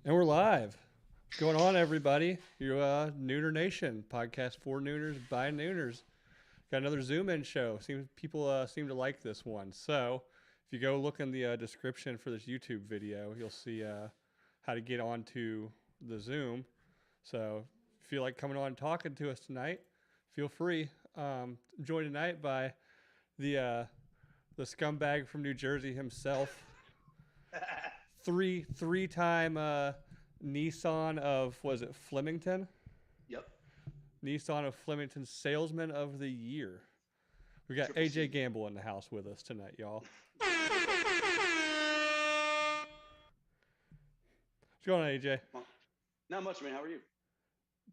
And we're live. What's going on, everybody? You Nooner Nation podcast for Nooners by Nooners. Got another Zoom in show. People seem to like this one. So if you go look in the description for this YouTube video, you'll see how to get onto the Zoom. So if you feel like coming on and talking to us tonight, feel free. Joined tonight by the scumbag from New Jersey himself. Three-time Nissan of, was it Flemington? Yep. Nissan of Flemington Salesman of the Year. We got Triple C. AJ Gamble in the house with us tonight, y'all. What's going on, AJ? Well, not much, man. How are you?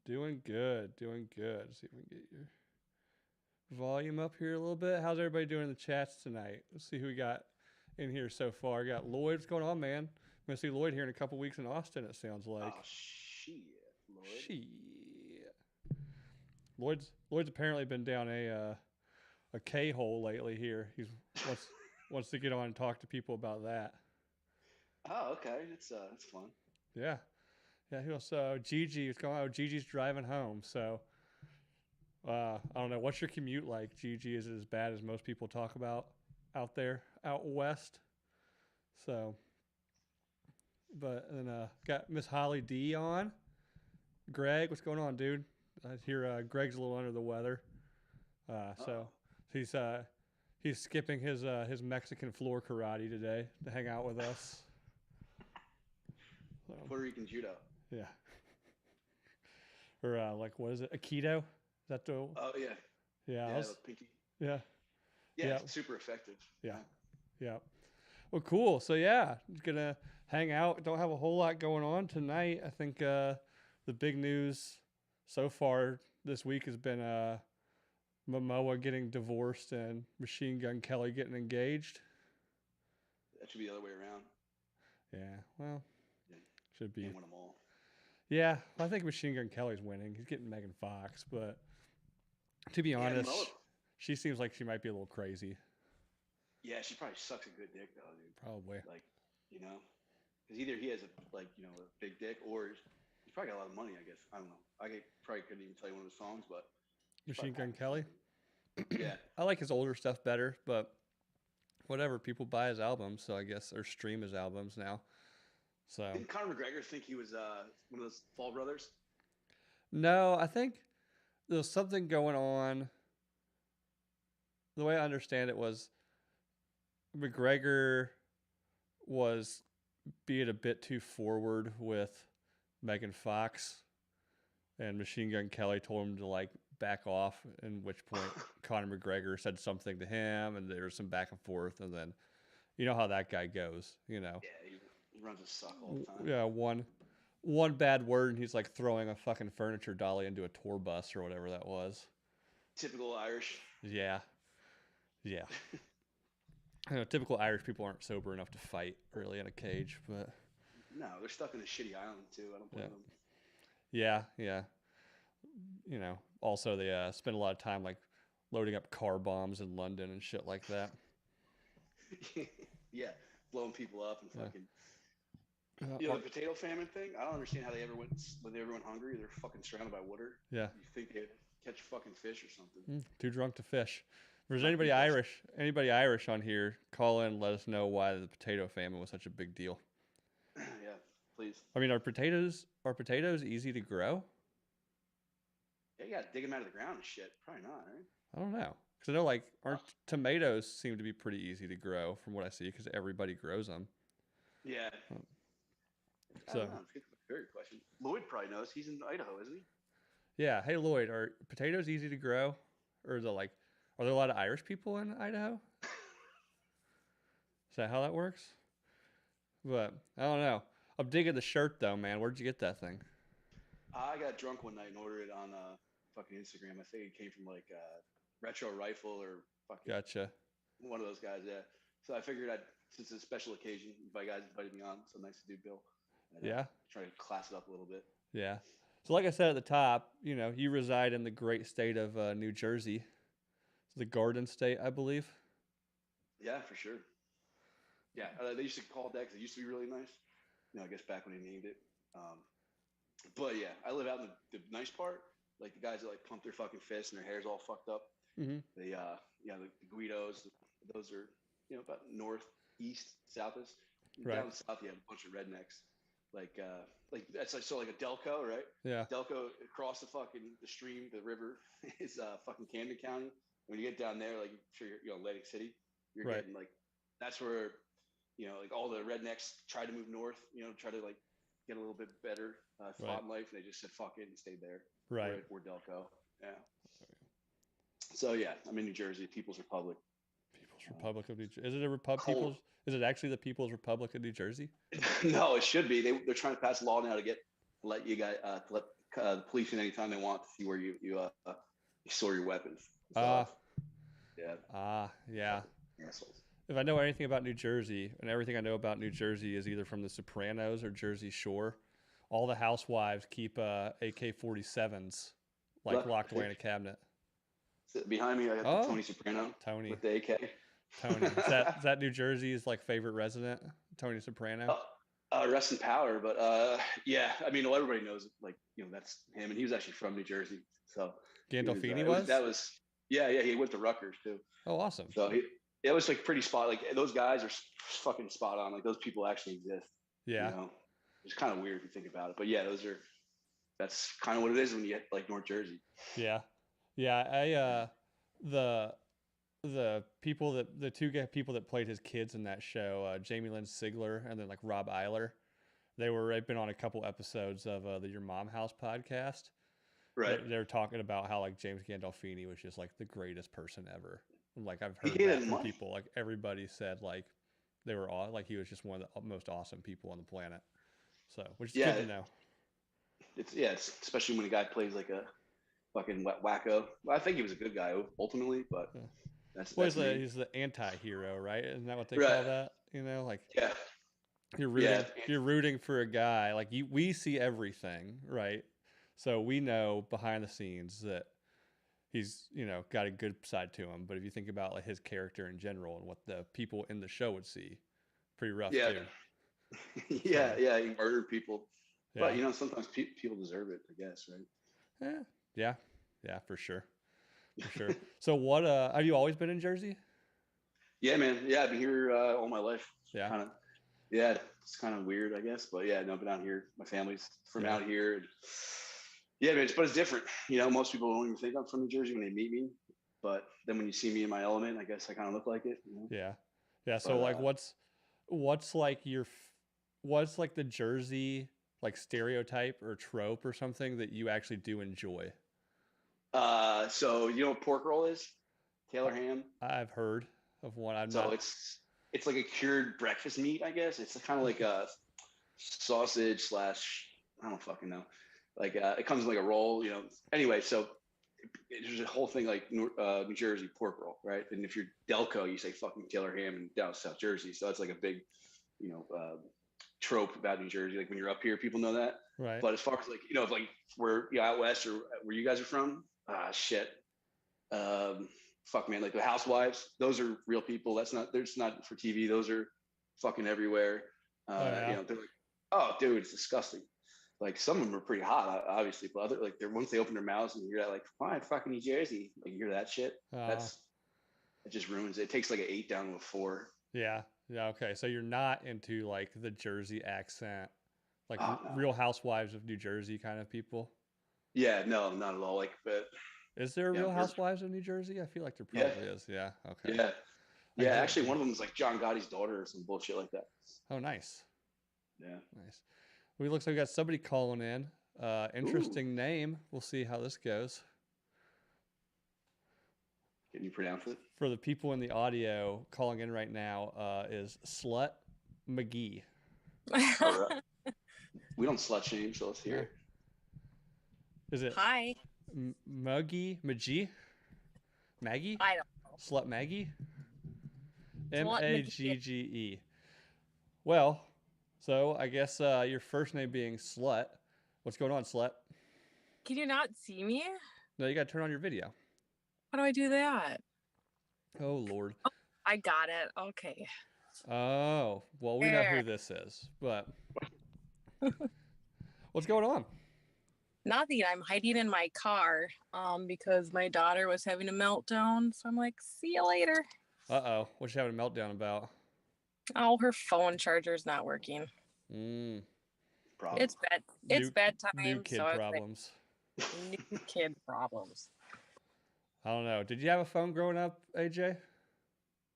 Doing good. Let's see if we can get your volume up here a little bit. How's everybody doing in the chats tonight? Let's see who we got in here so far. We got Lloyd. What's going on, man? I'm going to see Lloyd here in a couple weeks in Austin, it sounds like. Oh, shit, Lloyd. Shit. Lloyd's apparently been down a K-hole lately here. He's wants to get on and talk to people about that. Oh, okay. That's fun. Yeah. He also Gigi. What's going on? Gigi's driving home, so I don't know. What's your commute like, Gigi? Is it as bad as most people talk about out there, out west? So, but then got Miss Holly D on. Greg, what's going on, dude? I hear Greg's a little under the weather. So he's skipping his Mexican floor karate today to hang out with us. So, Puerto Rican judo. yeah. Or like, what is it? Aikido? Is that the? Oh yeah. Yeah. Yeah, the pinky. Yeah. Yeah, Yeah. it's super effective. Yeah. Well, cool. So yeah, gonna hang out. Don't have a whole lot going on tonight. I think the big news so far this week has been Momoa getting divorced and Machine Gun Kelly getting engaged. That should be the other way around. Yeah, well, Yeah. should be. Can't win them all. Yeah, I think Machine Gun Kelly's winning. He's getting Megan Fox, but to be honest, Momoa, she seems like she might be a little crazy. yeah, she probably sucks a good dick though, dude. Probably. Like, because either he has a a big dick, or he's probably got a lot of money. I guess I don't know. Probably couldn't even tell you one of his songs, but Machine Gun Kelly. Yeah. I like his older stuff better, but whatever. People buy his albums, so I guess, or stream his albums now. So Didn't Conor McGregor think he was one of those Fall brothers? no, I think there's something going on. The way I understand it was McGregor was being a bit too forward with Megan Fox, and Machine Gun Kelly told him to like back off. In which point, Conor McGregor said something to him, and there was some back and forth, and then you know how that guy goes. Yeah, he runs a suck all the time. Yeah, one bad word, and he's like throwing a fucking furniture dolly into a tour bus or whatever that was. Typical Irish. Yeah. Typical Irish people aren't sober enough to fight really in a cage, but No, they're stuck in a shitty island too. I don't blame them. yeah. Also they spend a lot of time like loading up car bombs in London and shit like that. Yeah, blowing people up and Yeah. fucking. The potato famine thing. I don't understand how they ever went when they ever went hungry. They're fucking surrounded by water. Yeah. You think they'd catch fucking fish or something? Too drunk to fish. If there's anybody Irish on here, call in and let us know why the potato famine was such a big deal. Yeah, please. I mean, are potatoes easy to grow? Yeah, you gotta dig them out of the ground and shit. Probably not, right? I don't know. Because I know, like, aren't tomatoes seem to be pretty easy to grow from what I see because everybody grows them. Yeah. I So, don't know. It's a very good question. Lloyd probably knows. He's in Idaho, isn't he? yeah. Hey, Lloyd, are potatoes easy to grow? Or are there a lot of Irish people in Idaho? Is that how that works? But I don't know. I'm digging the shirt, though, man. Where'd you get that thing? I got drunk one night and ordered it on fucking Instagram. I think it came from like Retro Rifle or fucking Gotcha. one of those guys. Yeah. So I figured since it's a special occasion, you guys invited me on, so nice to do, Bill. And, Yeah. Try to class it up a little bit. Yeah. So, like I said at the top, you reside in the great state of New Jersey. It's the Garden State, I believe. Yeah, for sure. Yeah, they used to call it that because it used to be really nice. I guess back when they named it. Um, but yeah, I live out in the nice part. Like the guys that like pump their fucking fists and their hair's all fucked up. Mm-hmm. The Guidos, those are about north, east, southest. Right. Down south, you have a bunch of rednecks. Like that's like so like a Delco, right? Yeah. Delco across the stream, the river is fucking Camden County. When you get down there, like I'm sure you're Atlantic City, you're Right. getting like that's where like all the rednecks try to move north, try to like get a little bit better thought in life, and they just said fuck it and stayed there. Right. We're Delco. Yeah. So yeah, I'm in New Jersey, People's Republic. People's Republic of New Jersey. Is it a People's? Is it actually the People's Republic of New Jersey? No, it should be. They're trying to pass a law now to let you guys let the police in anytime they want to see where you store your weapons. Yeah. Yeah. Assholes. If I know anything about New Jersey, and everything I know about New Jersey is either from The Sopranos or Jersey Shore, all the housewives keep AK-47s locked away in a cabinet. Behind me, I got Tony Soprano. Tony with the AK. Tony, is that New Jersey's favorite resident? Tony Soprano. Rest in power, but yeah, I mean, everybody knows that's him, and he was actually from New Jersey. So Gandolfini he went to Rutgers too. Oh, awesome. So it was pretty spot. Those guys are fucking spot on. Those people actually exist. Yeah. It's kind of weird if you think about it, but yeah, that's kind of what it is when you get North Jersey. Yeah. I the two people that played his kids in that show, Jamie Lynn Sigler and then Rob Eiler, they've been on a couple episodes of the Your Mom House podcast. Right. They're talking about how James Gandolfini was just the greatest person ever. I've heard that from people. Everybody said they were all he was just one of the most awesome people on the planet. So, which is good to know. It's especially when a guy plays a fucking wacko. Well, I think he was a good guy ultimately, but he's the anti-hero, right? Isn't that what they call that? Yeah. You're rooting for a guy we see everything, right? So we know behind the scenes that he's got a good side to him, but if you think about his character in general and what the people in the show would see, pretty rough too. Yeah, he murdered people. Yeah. But sometimes people deserve it, I guess, right? Yeah, for sure. So what have you always been in Jersey? Yeah, man. Yeah, I've been here all my life. Yeah. It's kind of weird, I guess, but yeah, I've been out here. My family's from out here. And yeah, man, but it's different. Most people don't even think I'm from New Jersey when they meet me, but then when you see me in my element, I guess I kind of look like it. Yeah. So what's the Jersey stereotype or trope or something that you actually do enjoy? So you know what pork roll is? Taylor ham. I've heard of one. It's like a cured breakfast meat, I guess. It's kind of like a sausage / I don't fucking know. It comes in a roll, Anyway, so there's a whole thing New Jersey pork roll, right? And if you're Delco, you say fucking Taylor ham and down South Jersey. So that's a big, trope about New Jersey. When you're up here, people know that. Right. But as far as where out west or where you guys are from, shit. Fuck man, the housewives, those are real people. They're just not for TV. Those are fucking everywhere. They're oh dude, it's disgusting. Some of them are pretty hot, obviously, but other once they open their mouths and you hear that fine fucking New Jersey, you hear that shit. It just ruins it. It takes an 8 down to a 4. Yeah. Okay. So you're not into the Jersey accent, Real Housewives of New Jersey kind of people. Yeah, no, not at all. But is there Real Housewives of New Jersy? I feel like there probably is. Yeah. Okay. Yeah. Actually, one of them is John Gotti's daughter or some bullshit like that. Oh, nice. Yeah. Nice. We looks like we got somebody calling in. Interesting name. We'll see how this goes. Can you pronounce it? For the people in the audio calling in right now, is Slut McGee. All right. We don't slut shame, so let's hear it. Is it Hi. Maggie? Maggie? I don't know. Slut Maggie? Magge. Well, so I guess your first name being Slut. What's going on, Slut? Can you not see me? No, you got to turn on your video. How do I do that? Oh, Lord. Oh, I got it. Okay. Oh, well, we know who this is, but What's going on? Nothing. I'm hiding in my car because my daughter was having a meltdown. So I'm like, see you later. Uh-oh. What's she having a meltdown about? Oh, her phone charger's not working. Mm, Problem. It's bed. new, It's new bedtime. kid So I was problems. like, new kid problems. I don't know. Did you have a phone growing up, AJ?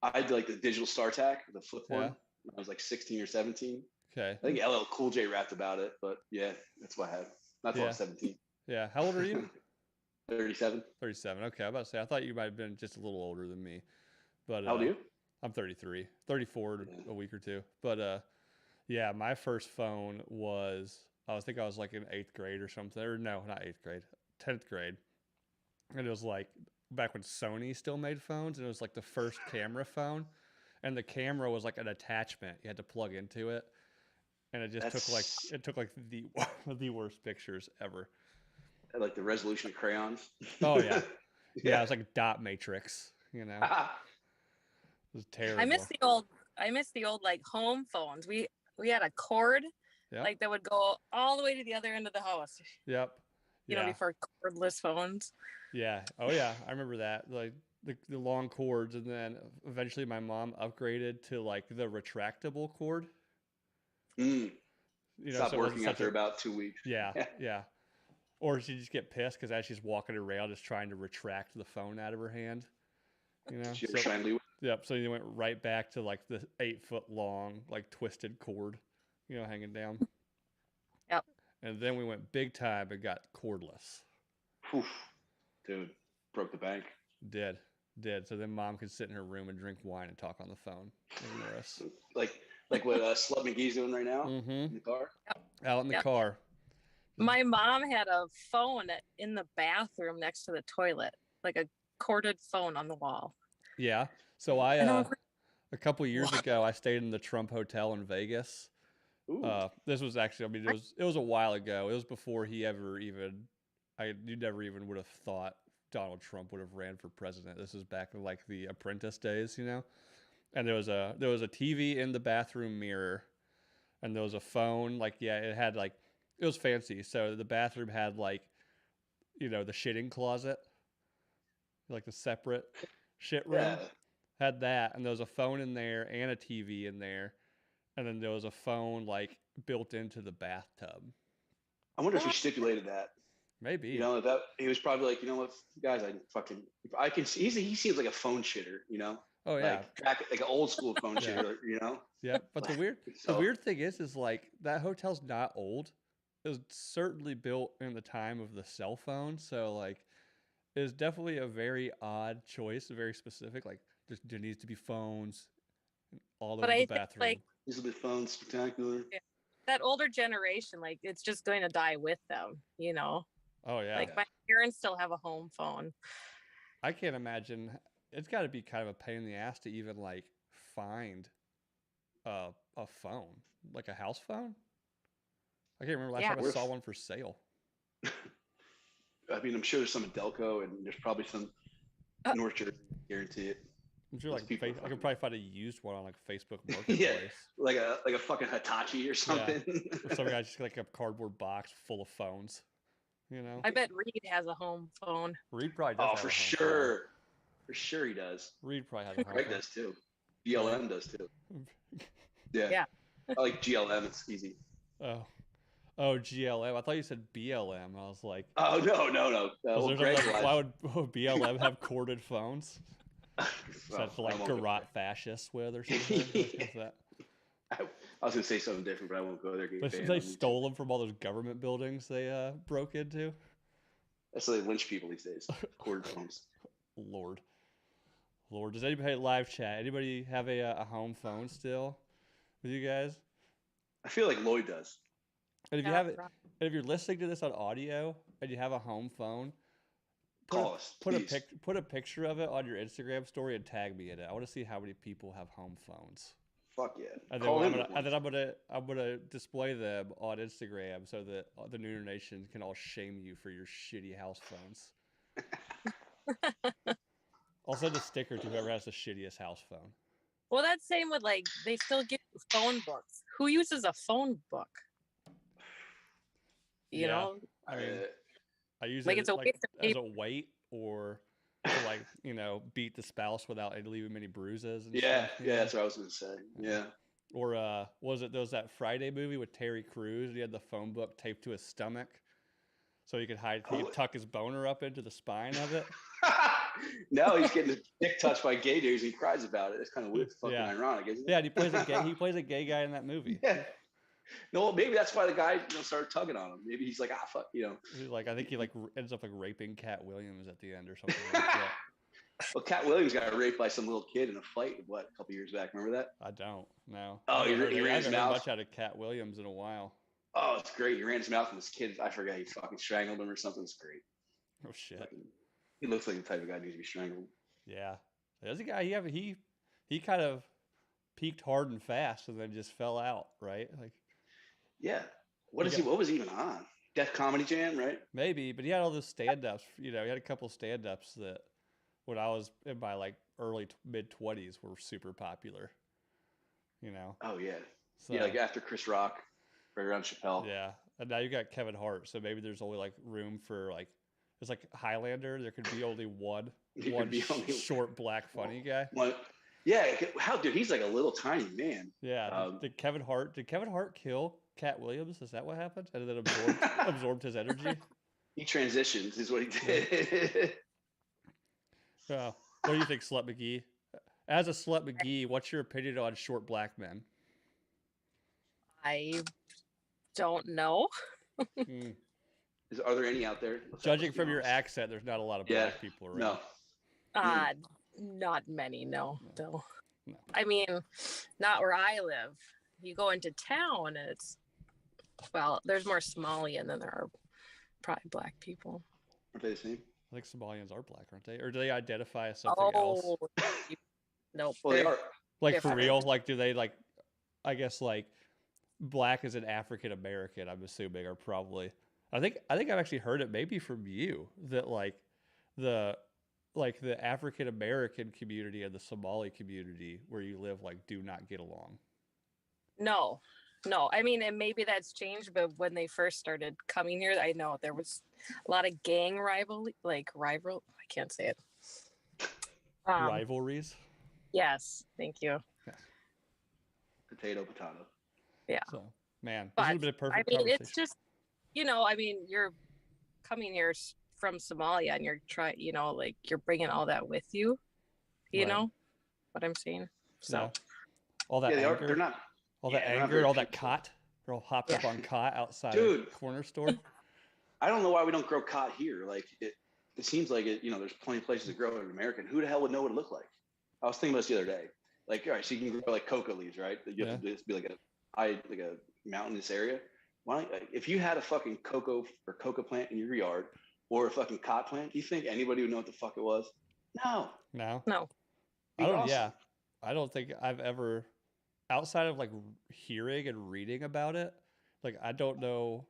I had like the digital StarTAC, the flip one. Yeah. When I was like 16 or 17. Okay. I think LL Cool J rapped about it, but yeah, that's what I had. Not till I was 17. Yeah. How old are you? 37. 37. Okay. I was about to say, I thought you might have been just a little older than me. But How old are you? I'm 33. 34 in Yeah. a week or two. But yeah, my first phone was, I think I was like in 8th grade or something. Or no, not 8th grade, 10th grade. And it was like back when Sony still made phones, and it was like the first camera phone. And the camera was like an attachment you had to plug into it. And it just took like the the worst pictures ever. Like the resolution of crayons. Oh yeah. Yeah, it was like dot matrix, you know. It was terrible. I miss the old like home phones. We had a cord Yep. like that would go all the way to the other end of the house. Yep. You know, before cordless phones. Yeah. Oh yeah, I remember that. Like the long cords, and then eventually my mom upgraded to like the retractable cord. Mm. You know, Stopped so working after about 2 weeks. Yeah, yeah. Or she'd just get pissed because as she's walking around, just trying to retract the phone out of her hand. You know. She ever Yep. So you went right back to like the 8-foot long, like twisted cord, you know, hanging down. Yep. And then we went big time and got cordless. Oof. Dude, broke the bank. Did. So then mom could sit in her room and drink wine and talk on the phone. Ignore us. Like what Slut McGee's doing right now in the car. Out in the car. My mom had a phone in the bathroom next to the toilet, like a corded phone on the wall. Yeah. So a couple years ago, I stayed in the Trump Hotel in Vegas. This was actually, I mean, it was a while ago. It was before he ever even, you never even would have thought Donald Trump would have ran for president. This is back in like the Apprentice days, you know. And there was a TV in the bathroom mirror, and there was a phone. Like, yeah, it was fancy. So the bathroom had like, you know, the shitting closet, like the separate shit room. Yeah. Had that, and there was a phone in there and a TV in there, and then there was a phone like built into the bathtub. I wonder if he stipulated that. Maybe. You know, that he was probably like, you know what, guys, I can see he seems like a phone shitter, you know. Oh yeah. Like an old school phone shitter, you know. Yeah, but the weird thing is like that hotel's not old. It was certainly built in the time of the cell phone, so like it's definitely a very odd choice, very specific. Like there needs to be phones all over the bathroom. Like, these will be phones, spectacular. Yeah. That older generation, like it's just going to die with them, you know. Oh yeah. Like my parents still have a home phone. I can't imagine. It's got to be kind of a pain in the ass to even like find a phone, like a house phone. I can't remember last time I saw one for sale. I mean, I'm sure there's some in Delco, and there's probably some North Jersey. Guarantee it. I'm sure like I could probably find a used one on like Facebook Marketplace. Yeah, like a fucking Hitachi or something. Yeah. Or some guy just like a cardboard box full of phones. You know. I bet Reed has a home phone. Reed probably does. Oh, for sure. Phone. For sure he does. Reed probably has a home Greg phone. does too. GLM does too. Yeah. I like GLM. It's easy. Oh, GLM. I thought you said BLM. I was like, oh no. Why would BLM have corded phones? That's like garrote fascists with or something. Like that. I was gonna say something different, but I won't go there. They stole them from all those government buildings they broke into. That's how they lynch people these days. Corded phones. Lord, does anybody live chat? Anybody have a home phone still with you guys? I feel like Lloyd does. And if you have it, and if you're listening to this on audio and you have a home phone, call us. Put a picture of it on your Instagram story and tag me in it. I want to see how many people have home phones. Fuck yeah! And then I'm gonna display them on Instagram so that the Nooner Nation can all shame you for your shitty house phones. I'll send a sticker to whoever has the shittiest house phone. Well, that's same with like they still give phone books. Who uses a phone book? You know, I mean, I use like it it's a like waste of as paper. a weight or to like beat the spouse without leaving many bruises and Yeah, stuff. yeah, that's what I was gonna say. Yeah. Or was it there was that Friday movie with Terry Crews? He had the phone book taped to his stomach, so he could he'd tuck his boner up into the spine of it. Now he's getting his dick touched by gay dudes and he cries about it. It's kind of weird, fucking Yeah. ironic, isn't it? Yeah, and he plays a gay. He plays a gay guy in that movie. Yeah. No, maybe that's why the guy started tugging on him. Maybe he's like, fuck, Like I think he ends up like raping Cat Williams at the end or something like that. Well, Cat Williams got raped by some little kid in a fight, a couple years back. Remember that? I don't. No. Oh, I he ran his haven't heard mouth. much out of Cat Williams in a while. Oh, it's great. He ran his mouth, and this kid, I forget, he fucking strangled him or something. It's great. Oh shit. He looks like the type of guy who needs to be strangled. Yeah. There's a guy. He kind of peaked hard and fast, and then just fell out. Right. Like. Yeah. What was he even on? Death Comedy Jam, right? Maybe, but he had all those stand-ups. He had a couple stand-ups that, when I was in my like early mid-20s, were super popular. Oh yeah. So, yeah, like after Chris Rock, right around Chappelle. Yeah, and now you got Kevin Hart, so maybe there's only like room for like it's like Highlander. There could be only one short black funny guy. One. Yeah, dude? He's like a little tiny man. Yeah. Did Kevin Hart kill Cat Williams? Is that what happened? And then absorbed his energy? He transitions, is what he did. What do you think, Slut McGee? As a Slut McGee, what's your opinion on short black men? I don't know. Are there any out there? Judging from your accent, there's not a lot of black people around. No. Not many. No. I mean, not where I live. You go into town, and there's more Somalian than there are probably black people. Aren't they the same? I think Somalians are black, aren't they? Or do they identify as something else? Nope. Well, they are. Like different. For real? Like, do they like? I guess like black as an African American. I'm assuming are probably. I think I've actually heard it maybe from you that like the African American community and the Somali community where you live do not get along. No. I mean, and maybe that's changed, but when they first started coming here, I know there was a lot of gang rivalry. I can't say it. Rivalries. Yes, thank you. Yeah. Potato. Yeah. So, man, this has been a perfect conversation. It's just, I mean, you're coming here from Somalia and you're trying, you're bringing all that with you. You know what I'm saying? So yeah. All that anger, they're not. All that anger, all that cot. They're all hopped up on cot outside the corner store. I don't know why we don't grow cot here. Like it seems like it. There's plenty of places to grow it in America. Who the hell would know what it looked like? I was thinking about this the other day. Like, all right, so you can grow like coca leaves, right? You have to be like a mountainous area. Why don't, if you had a fucking cocoa plant in your yard or a fucking cot plant, do you think anybody would know what the fuck it was? No. I don't think I've ever, outside of like hearing and reading about it, like I don't know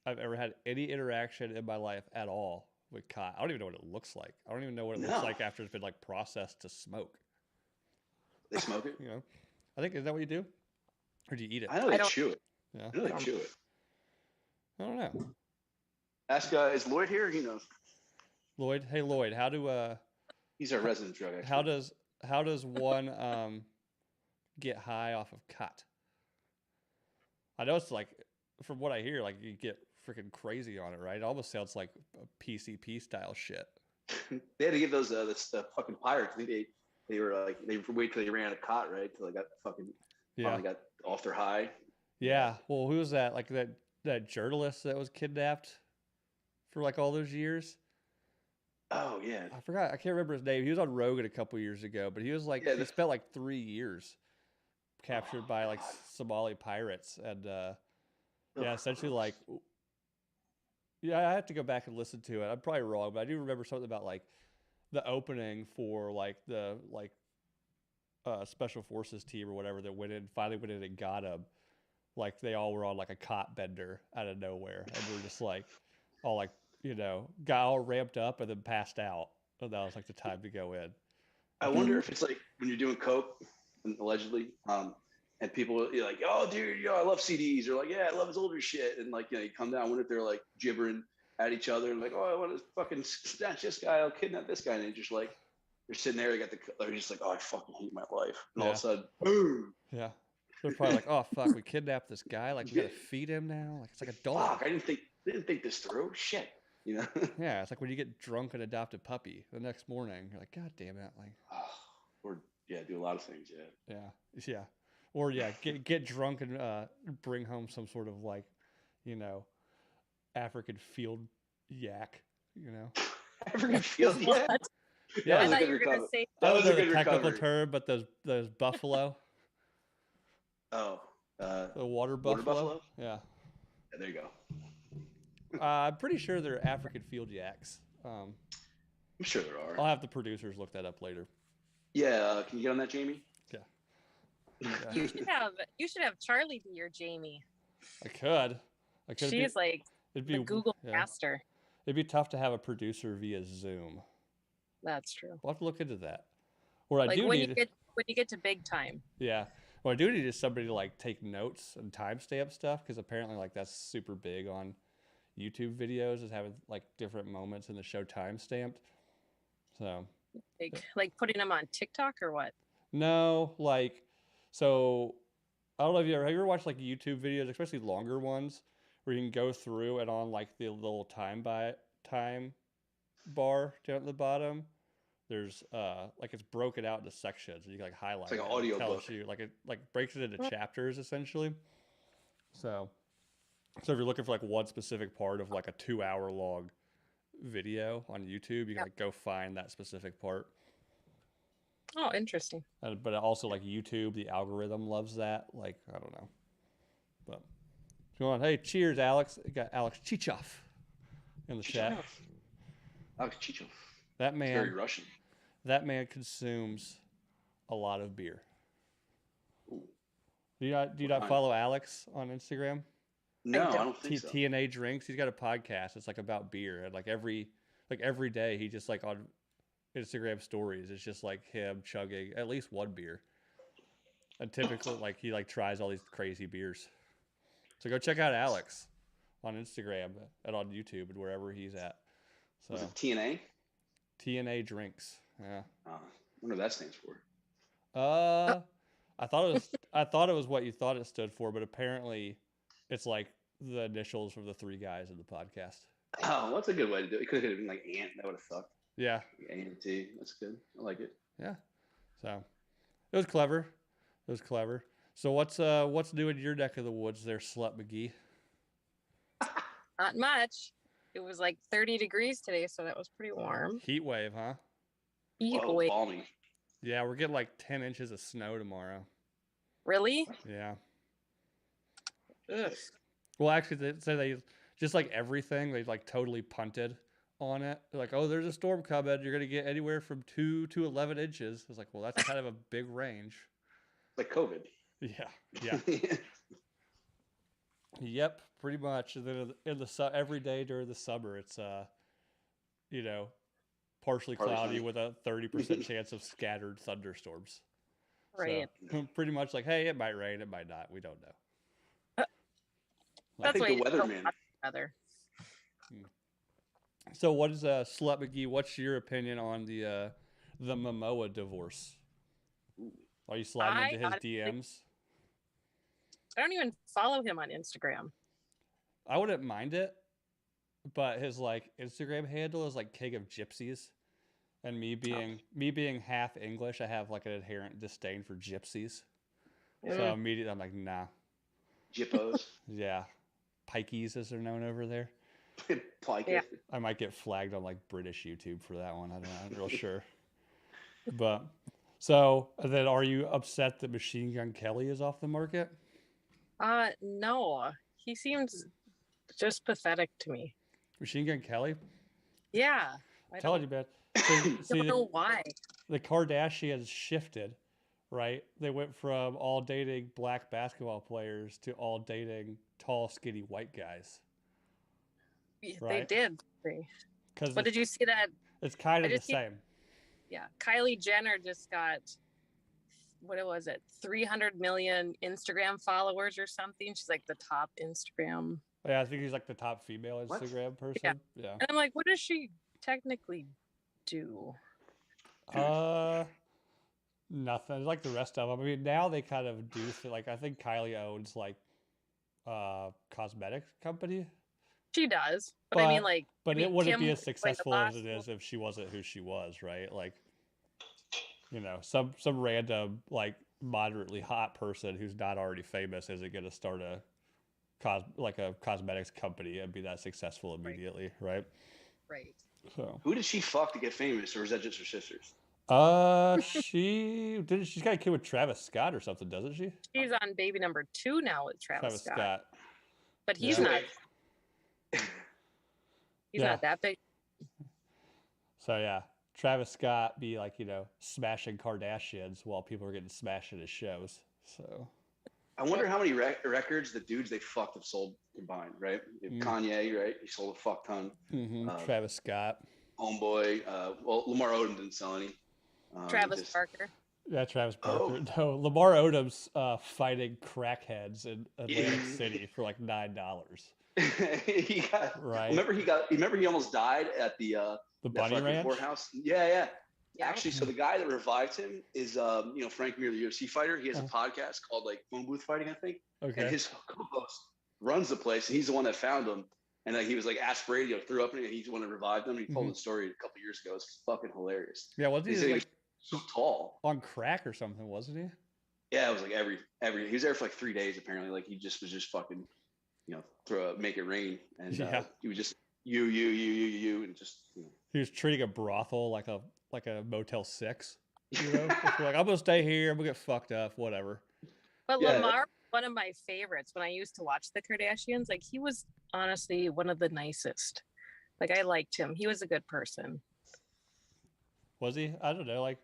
I've ever had any interaction in my life at all with cot. I don't even know what it looks like. I don't even know what it looks like after it's been like processed to smoke. They smoke it? I think, is that what you do? Or do you eat it? I know they chew it. Yeah. I know they chew it. I don't know. Ask, is Lloyd here? He knows. Lloyd, hey Lloyd, how do he's our resident drug expert. How does one get high off of cot? I know it's like, from what I hear, like you get freaking crazy on it, right? It almost sounds like a PCP style shit. They had to give those the fucking pirates. I think they were like they wait till they ran out of cot, right? Till they got fucking finally got off their high. Yeah. Well, who was that? Like that journalist that was kidnapped for like all those years. Oh yeah. I forgot. I can't remember his name. He was on Rogan a couple years ago, but he was like he spent like 3 years captured by like Somali pirates, and essentially like. Yeah, I have to go back and listen to it. I'm probably wrong, but I do remember something about like the opening for like the special forces team or whatever that finally went in and got him. Like they all were on like a cot bender out of nowhere, and we're just like all like got all ramped up and then passed out, and that was like the time to go in. I wonder if it's like when you're doing coke, allegedly, and and people you're like, oh, dude, I love CDs. Or like, yeah, I love his older shit. And like, you come down, what if they're like gibbering at each other and like, oh, I want to fucking snatch this guy, I'll kidnap this guy. And just like, they're sitting there, they're just like, oh, I fucking hate my life. And all of a sudden, boom. Yeah. They're probably like, oh, fuck, we kidnapped this guy. Like, we got to feed him now. Like, it's like a dog. Fuck, I didn't think this through. Shit. Yeah, it's like when you get drunk and adopt a puppy the next morning. You're like, God damn it. Like, or, yeah, do a lot of things, Yeah. Yeah. Or, yeah, get drunk and bring home some sort of, like, African field yak, African field yak? Yeah, I thought you were going to say that was a technical term, but those buffalo. Oh. The water buffalo? Yeah. There you go. I'm pretty sure they're African field yaks. I'm sure there are. I'll have the producers look that up later. Yeah, can you get on that, Jamie? Yeah. You should have Charlie be your Jamie. I could. She's like the Google master. It'd be tough to have a producer via Zoom. That's true. We'll have to look into that. Or I like do when need when you get to big time. Yeah. What I do need is somebody to like take notes and timestamp stuff, because apparently like that's super big on YouTube videos, is having like different moments in the show timestamped. So like putting them on TikTok or what? No, like, so I don't know if have you ever watched like YouTube videos, especially longer ones, where you can go through and on like the little time bar down at the bottom, there's like it's broken out into sections and you can like highlight. It's like an audio book. You like it like breaks it into chapters essentially. So if you're looking for like one specific part of like a 2-hour long video on YouTube, you can like go find that specific part. Oh, interesting. But also like YouTube, the algorithm loves that. Like, I don't know. But go on. Hey, cheers, Alex. We got Alex Chichov in the chat. Alex Chichov. That man. It's very Russian. That man consumes a lot of beer. Ooh. Do you not follow Alex on Instagram? No, I don't think so. TNA Drinks. He's got a podcast. It's like about beer, and like every day he just like on Instagram stories, it's just like him chugging at least one beer. And typically like he like tries all these crazy beers. So go check out Alex on Instagram and on YouTube and wherever he's at. So was it TNA? TNA Drinks. Yeah. I wonder what that stands for. I thought it was what you thought it stood for, but apparently it's like the initials from the three guys in the podcast. Oh, that's a good way to do it. It could have been like Ant. That would have sucked. Yeah. ANT. That's good. I like it. Yeah. So it was clever. So what's new in your neck of the woods there, Slut McGee? Not much. It was like 30 degrees today, so that was pretty warm. Heat wave, huh? Heat wave. Balmy. Yeah, we're getting like 10 inches of snow tomorrow. Really? Yeah. Ugh. Well, actually, they say they just like everything, they like totally punted on it. They're like, oh, there's a storm coming. You're gonna get anywhere from 2 to 11 inches. I was like, well, that's kind of a big range. Like COVID. Yeah. Yep, pretty much. And then every day during the summer, it's partially cloudy with a 30% chance of scattered thunderstorms. Right. So, pretty much like, hey, it might rain, it might not. We don't know. That's I think the weatherman. Weather. So what is Slut McGee? What's your opinion on the Momoa divorce? Are you sliding into his DMs? I don't even follow him on Instagram. I wouldn't mind it, but his like Instagram handle is like King of Gypsies, and me being half English, I have like an inherent disdain for gypsies. So immediately I'm like, nah. Jippos. Yeah, pikeys as they're known over there. Pike. Yeah. I might get flagged on like British YouTube for that one. I don't know. I'm not real sure. But so then, are you upset that Machine Gun Kelly is off the market? No. He seems just pathetic to me. Machine Gun Kelly? Yeah. I told you, man. I don't know why. The Kardashians shifted, right? They went from all dating black basketball players to all dating tall, skinny white guys. Right? They did. But did you see that? It's kind of the same. Yeah. Kylie Jenner just got what was it, 300 million Instagram followers or something. She's like the top Instagram. Yeah, I think he's like the top female What? Instagram person. Yeah. Yeah. And I'm like, what does she technically do? Nothing. Like the rest of them. I mean, now they kind of do like I think Kylie owns like cosmetics company. She does, but I mean, like, but I mean, it wouldn't Kim be was, as like, the successful as last it one. is if she wasn't who she was, right? Like, you know, some random like moderately hot person who's not already famous isn't going to start a cosmetics company and be that successful immediately, right? Right. So Who did she fuck to get famous, or is that just her sisters? she's got a kid with Travis Scott or something, doesn't she? She's on baby number 2 now with Travis Scott. But he's Yeah. not. He's Yeah. not that big. So yeah, Travis Scott be like, you know, smashing Kardashians while people are getting smashed at his shows. So I wonder how many records the dudes they fucked have sold combined, right? Kanye, right? He sold a fuck ton. Travis Scott. Homeboy. Well, Lamar Odom didn't sell any. Travis Barker. Yeah, Oh. Travis Barker. No, Lamar Odom's fighting crackheads in Atlantic City for like $9. He got Right. Remember he almost died at the Bunny Ranch whorehouse. Yeah. Yeah. Actually, so the guy that revived him is Frank Mir, the UFC fighter. He has a podcast called like Phone Booth Fighting, I think. Okay. And his co-host runs the place, and he's the one that found him. And he was like aspirated, threw up in it, and he's the one that revived him. He told the story a couple years ago. It's fucking hilarious. Yeah, wasn't he like so tall on crack or something? Wasn't he? Yeah, it was like every he was there for like 3 days apparently. Like he was just fucking, make it rain, and he was just you, and just. He was treating a brothel like a Motel 6. You know, like I'm gonna stay here, I'm gonna get fucked up, whatever. But Lamar, one of my favorites when I used to watch the Kardashians, like he was honestly one of the nicest. Like I liked him. He was a good person. Was he? I don't know. Like,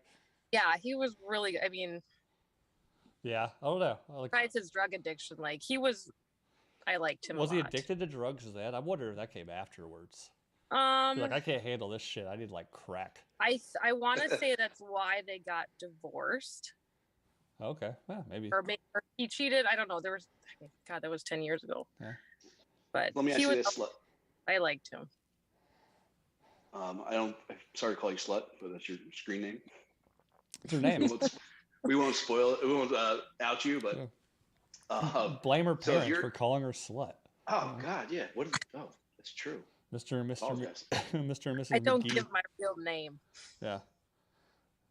yeah, he was really. I mean, yeah, I don't know. Besides his drug addiction, like he was. I liked him. Was he addicted to drugs then? I wonder if that came afterwards. Like I can't handle this shit. I need like crack. I want to say that's why they got divorced. Okay, well, maybe. Or he cheated. I don't know. There was that was 10 years ago. Yeah. But let me ask you this. I liked him. I'm sorry to call you slut, but that's your screen name. It's her name. We won't spoil it. We won't out you, but blame her parents for calling her slut. Oh God, yeah. That's true. Mr. and Mrs. I don't McGee. give my real name. Yeah.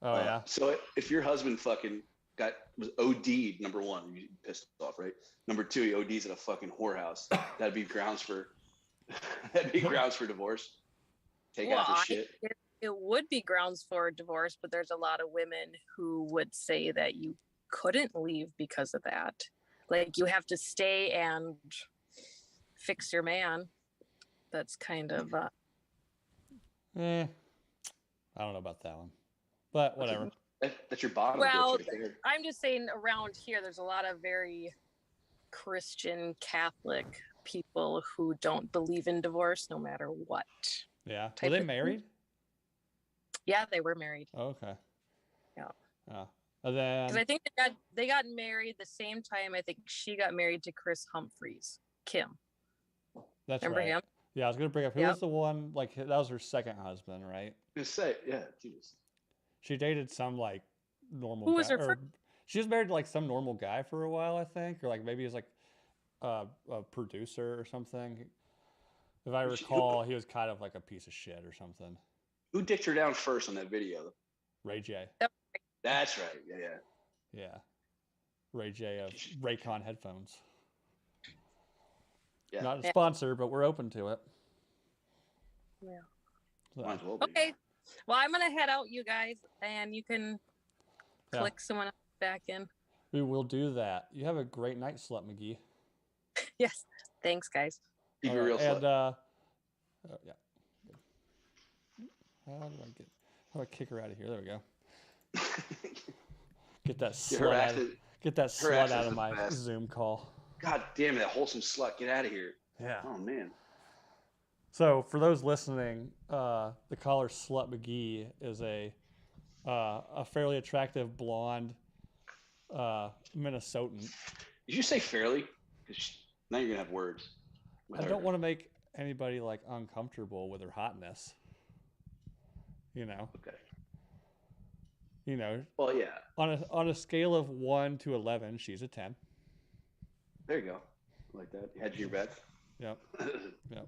Oh yeah. So if your husband fucking was OD'd, number one, you pissed off, right? Number two, he ODs at a fucking whorehouse. That'd be grounds for divorce. Take after shit. It would be grounds for divorce, but there's a lot of women who would say that you couldn't leave because of that. Like you have to stay and fix your man. That's kind of I don't know about that one, but whatever. That's your bottom. Well, I'm just saying around here there's a lot of very Christian Catholic people who don't believe in divorce no matter what. Yeah. Were they married? Yeah, they were married. Oh, okay. Yeah. And then because I think they got married the same time. I think she got married to Chris Humphries, Kim. That's Remember right. him? Yeah, I was gonna bring up who was the one like that was her second husband, right? Just say Jesus. She dated some like normal. Who was guy, her first? She was married to like some normal guy for a while, I think, or like maybe he was like a producer or something. If I recall, he was kind of like a piece of shit or something. Who dicked her down first on that video? Ray J. That's right. Yeah. Ray J of Raycon headphones. Yeah. Not a sponsor, but we're open to it. Yeah. So. Okay. Well, I'm gonna head out, you guys, and you can click someone else back in. We will do that. You have a great night, Slut McGee. Yes. Thanks, guys. Keep your real slut. Yeah. How do I kick her out of here? There we go. Get that slut out of my Zoom call. God damn it, that wholesome slut. Get out of here. Yeah. Oh, man. So for those listening, the caller Slut McGee is a fairly attractive blonde Minnesotan. Did you say fairly? Because now you're gonna have words. I don't want to make anybody like uncomfortable with her hotness. You know. Okay. You know. Well, yeah. On a scale of 1 to 11, she's a 10. There you go. I like that. You had your back. Yep. Yep.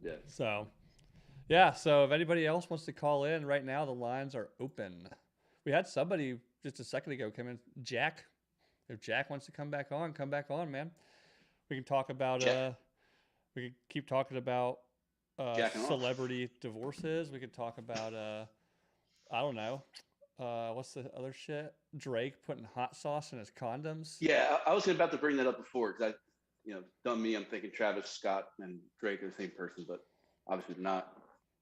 Yeah. So, yeah. So if anybody else wants to call in right now, the lines are open. We had somebody just a second ago come in. Jack. If Jack wants to come back on, man. We can talk about. We can keep talking about celebrity divorces. We could talk about. I don't know. What's the other shit? Drake putting hot sauce in his condoms. Yeah, I was about to bring that up before because dumb me. I'm thinking Travis Scott and Drake are the same person, but obviously not.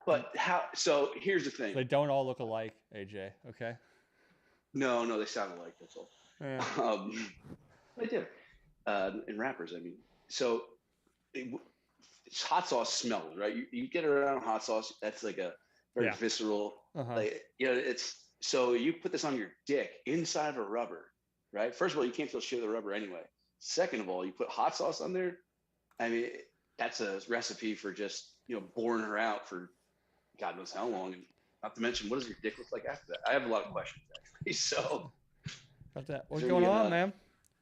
But how? So here's the thing. They don't all look alike, AJ. Okay. No, they sound alike. That's all. Yeah. They do. And rappers, I mean. So it's hot sauce smells, right? You get around hot sauce. That's like a very visceral. Like, it's. So you put this on your dick inside of a rubber, right? First of all, you can't feel shit with a rubber anyway. Second of all, you put hot sauce on there. I mean, that's a recipe for just, boring her out for God knows how long. And not to mention, what does your dick look like after that? I have a lot of questions, actually. So. Got that. What's going on, man?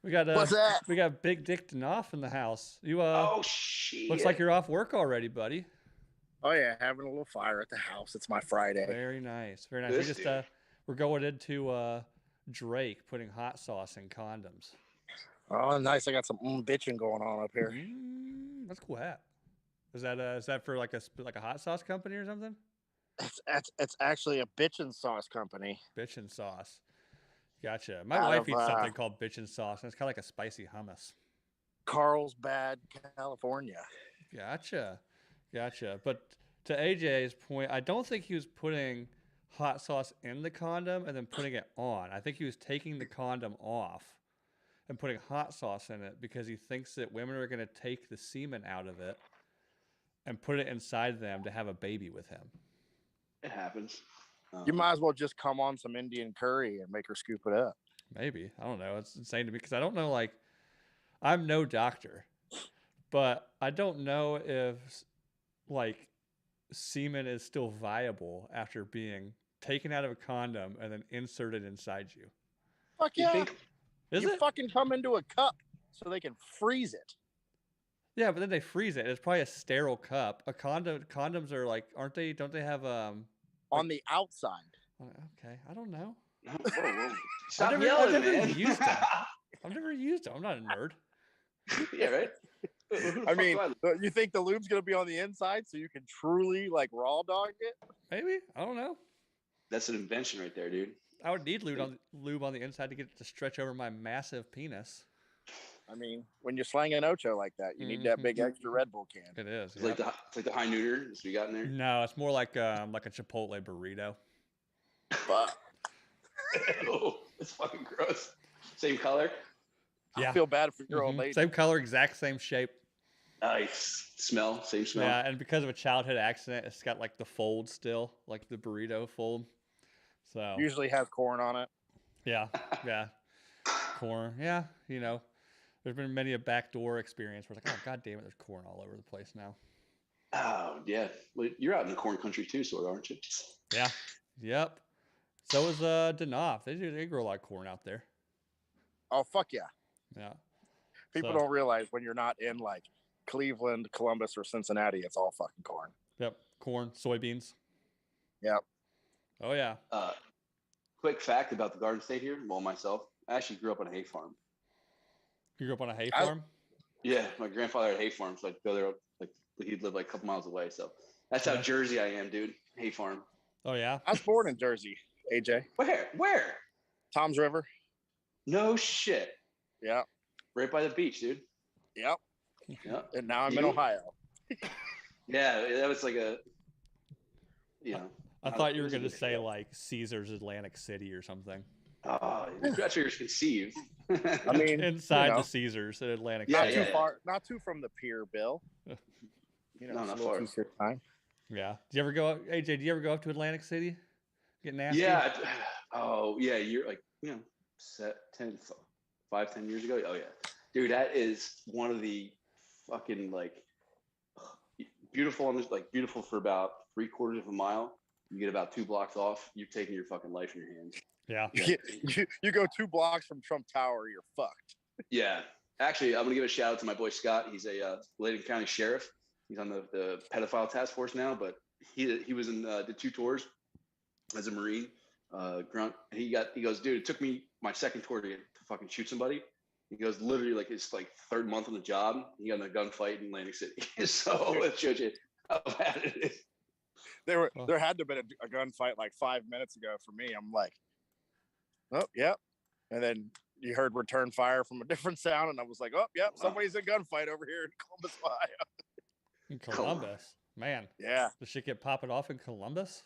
We got What's that? We got Big Dick Danoff in the house. You oh shit. Looks like you're off work already, buddy. Oh yeah, having a little fire at the house. It's my Friday. Very nice. Very nice. We just we're going into Drake putting hot sauce in condoms. Oh, nice. I got some bitching going on up here. That's cool hat. Is that for like a hot sauce company or something? It's actually a bitchin' sauce company. Bitchin' sauce. Gotcha. My wife eats something called bitchin' sauce, and it's kind of like a spicy hummus. Carlsbad, California. Gotcha. But to AJ's point, I don't think he was putting hot sauce in the condom and then putting it on. I think he was taking the condom off and putting hot sauce in it because he thinks that women are going to take the semen out of it and put it inside them to have a baby with him. It happens. You might as well just come on some Indian curry and make her scoop it up. Maybe. I don't know. It's insane to me because I don't know, like, I'm no doctor, but I don't know if, like, semen is still viable after being taken out of a condom and then inserted inside you. Fuck yeah. You fucking come into a cup so they can freeze it. Yeah, but then they freeze it. It's probably a sterile cup. Condoms are like, don't they have on the outside? Okay, I don't know. Stop I've never used them. I've never used them. I'm not a nerd. Yeah, right. I mean, you think the lube's gonna be on the inside so you can truly like raw dog it? Maybe. I don't know. That's an invention right there, dude. I would need lube on the inside to get it to stretch over my massive penis. I mean, when you're slanging an Ocho like that, you need that big extra Red Bull can. It is. It's like the high nooner we got in there. No, it's more like a Chipotle burrito. But oh, it's fucking gross. Same color. Yeah. I feel bad for your old lady. Same color, exact same shape. Nice. Smell, same smell. Yeah, and because of a childhood accident, it's got like the fold still, like the burrito fold. So usually has corn on it. Yeah. Corn. Yeah, there's been many a backdoor experience where it's like, oh god damn it, there's corn all over the place now. Oh yeah. Well, you're out in the corn country too, sort of, aren't you? Yeah. Yep. So is Danoff. They grow a lot of corn out there. Oh fuck yeah. Yeah. People don't realize when you're not in like Cleveland, Columbus, or Cincinnati, it's all fucking corn. Yep. Corn, soybeans. Yep. Oh yeah. Quick fact about the Garden State here. Well, myself, I actually grew up on a hay farm. You grew up on a hay farm? Yeah, my grandfather had a hay farm, so I'd go there. Like he'd live like a couple miles away. So that's how Jersey I am, dude. Hay farm. Oh yeah. I was born in Jersey, AJ. Where? Tom's River. No shit. Yeah. Right by the beach, dude. Yep. Yeah. And now I'm in Ohio. Yeah, that was like a. I thought you were going to say like Caesar's Atlantic City or something. Oh, that's where you're conceived. I mean, inside the Caesars at Atlantic not City. Too far, not too from the pier, Bill. No, not far. Time. Yeah. Do you ever go, AJ? Do you ever go up to Atlantic City? Get nasty? Yeah. Oh, yeah. You're like, 10, 5, 10 years ago. Oh yeah, dude, that is one of the fucking like beautiful. Beautiful for about 3/4 of a mile. You get about 2 blocks off, you're taking your fucking life in your hands. Yeah. You go 2 blocks from Trump Tower, you're fucked. Yeah. Actually, I'm going to give a shout out to my boy Scott. He's a Layton County sheriff. He's on the pedophile task force now, but he was in did 2 tours as a Marine. Grunt. He goes, dude, it took me my second tour to fucking shoot somebody. He goes, literally like his 3rd month on the job. He got in a gunfight in Atlantic City. So it shows you how bad it is. There had to have been a gunfight like 5 minutes ago for me. I'm like, oh, yep. And then you heard return fire from a different sound, and I was like, oh, yep, somebody's in a gunfight over here in Columbus, Ohio. In Columbus, man. Yeah. Does shit get popping off in Columbus?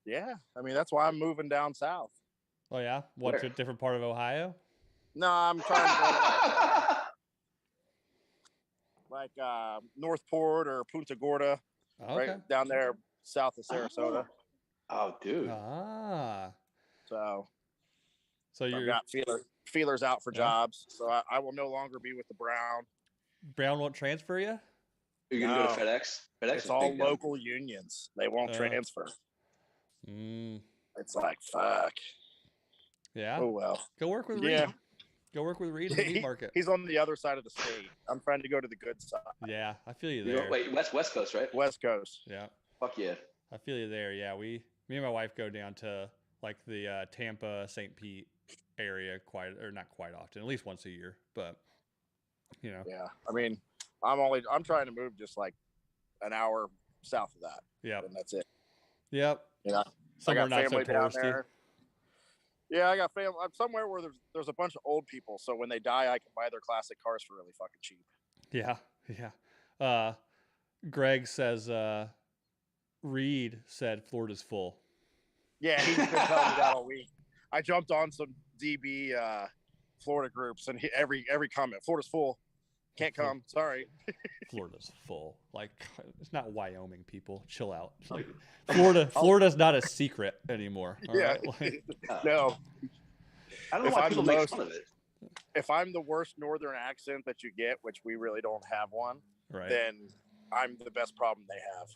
Yeah. I mean, that's why I'm moving down south. Oh yeah, what, to a different part of Ohio? No, I'm trying to go to Northport or Punta Gorda, right down there south of Sarasota. Oh, dude. So you've got feelers out for jobs. So I will no longer be with the Brown. Brown won't transfer you? You're going to go to FedEx? It's all local unions. They won't transfer. It's like, fuck. Yeah. Oh, well. Go work with Reed. Go work with Reed in the meat market. He's on the other side of the state. I'm trying to go to the good side. Yeah, I feel you there. Wait, West Coast, right? West Coast. Yeah. Fuck yeah. I feel you there. Yeah, me and my wife go down to like the Tampa, St. Pete area not quite often, at least once a year. But you know. Yeah, I mean, I'm trying to move just like an hour south of that. Yeah, and that's it. Yep. Yeah. Somewhere I got family so down there. Yeah, I got family. I'm somewhere where there's a bunch of old people, so when they die, I can buy their classic cars for really fucking cheap. Yeah. Greg says Reed said Florida's full. Yeah, he's been telling me that all week. I jumped on some DB Florida groups, and every comment, Florida's full. Can't come. Sorry. Florida's full. Like, it's not Wyoming, people. Chill out. Like, Florida's not a secret anymore. Yeah. Right? No. I don't know why people make fun of it. If I'm the worst northern accent that you get, which we really don't have one, then I'm the best problem they have.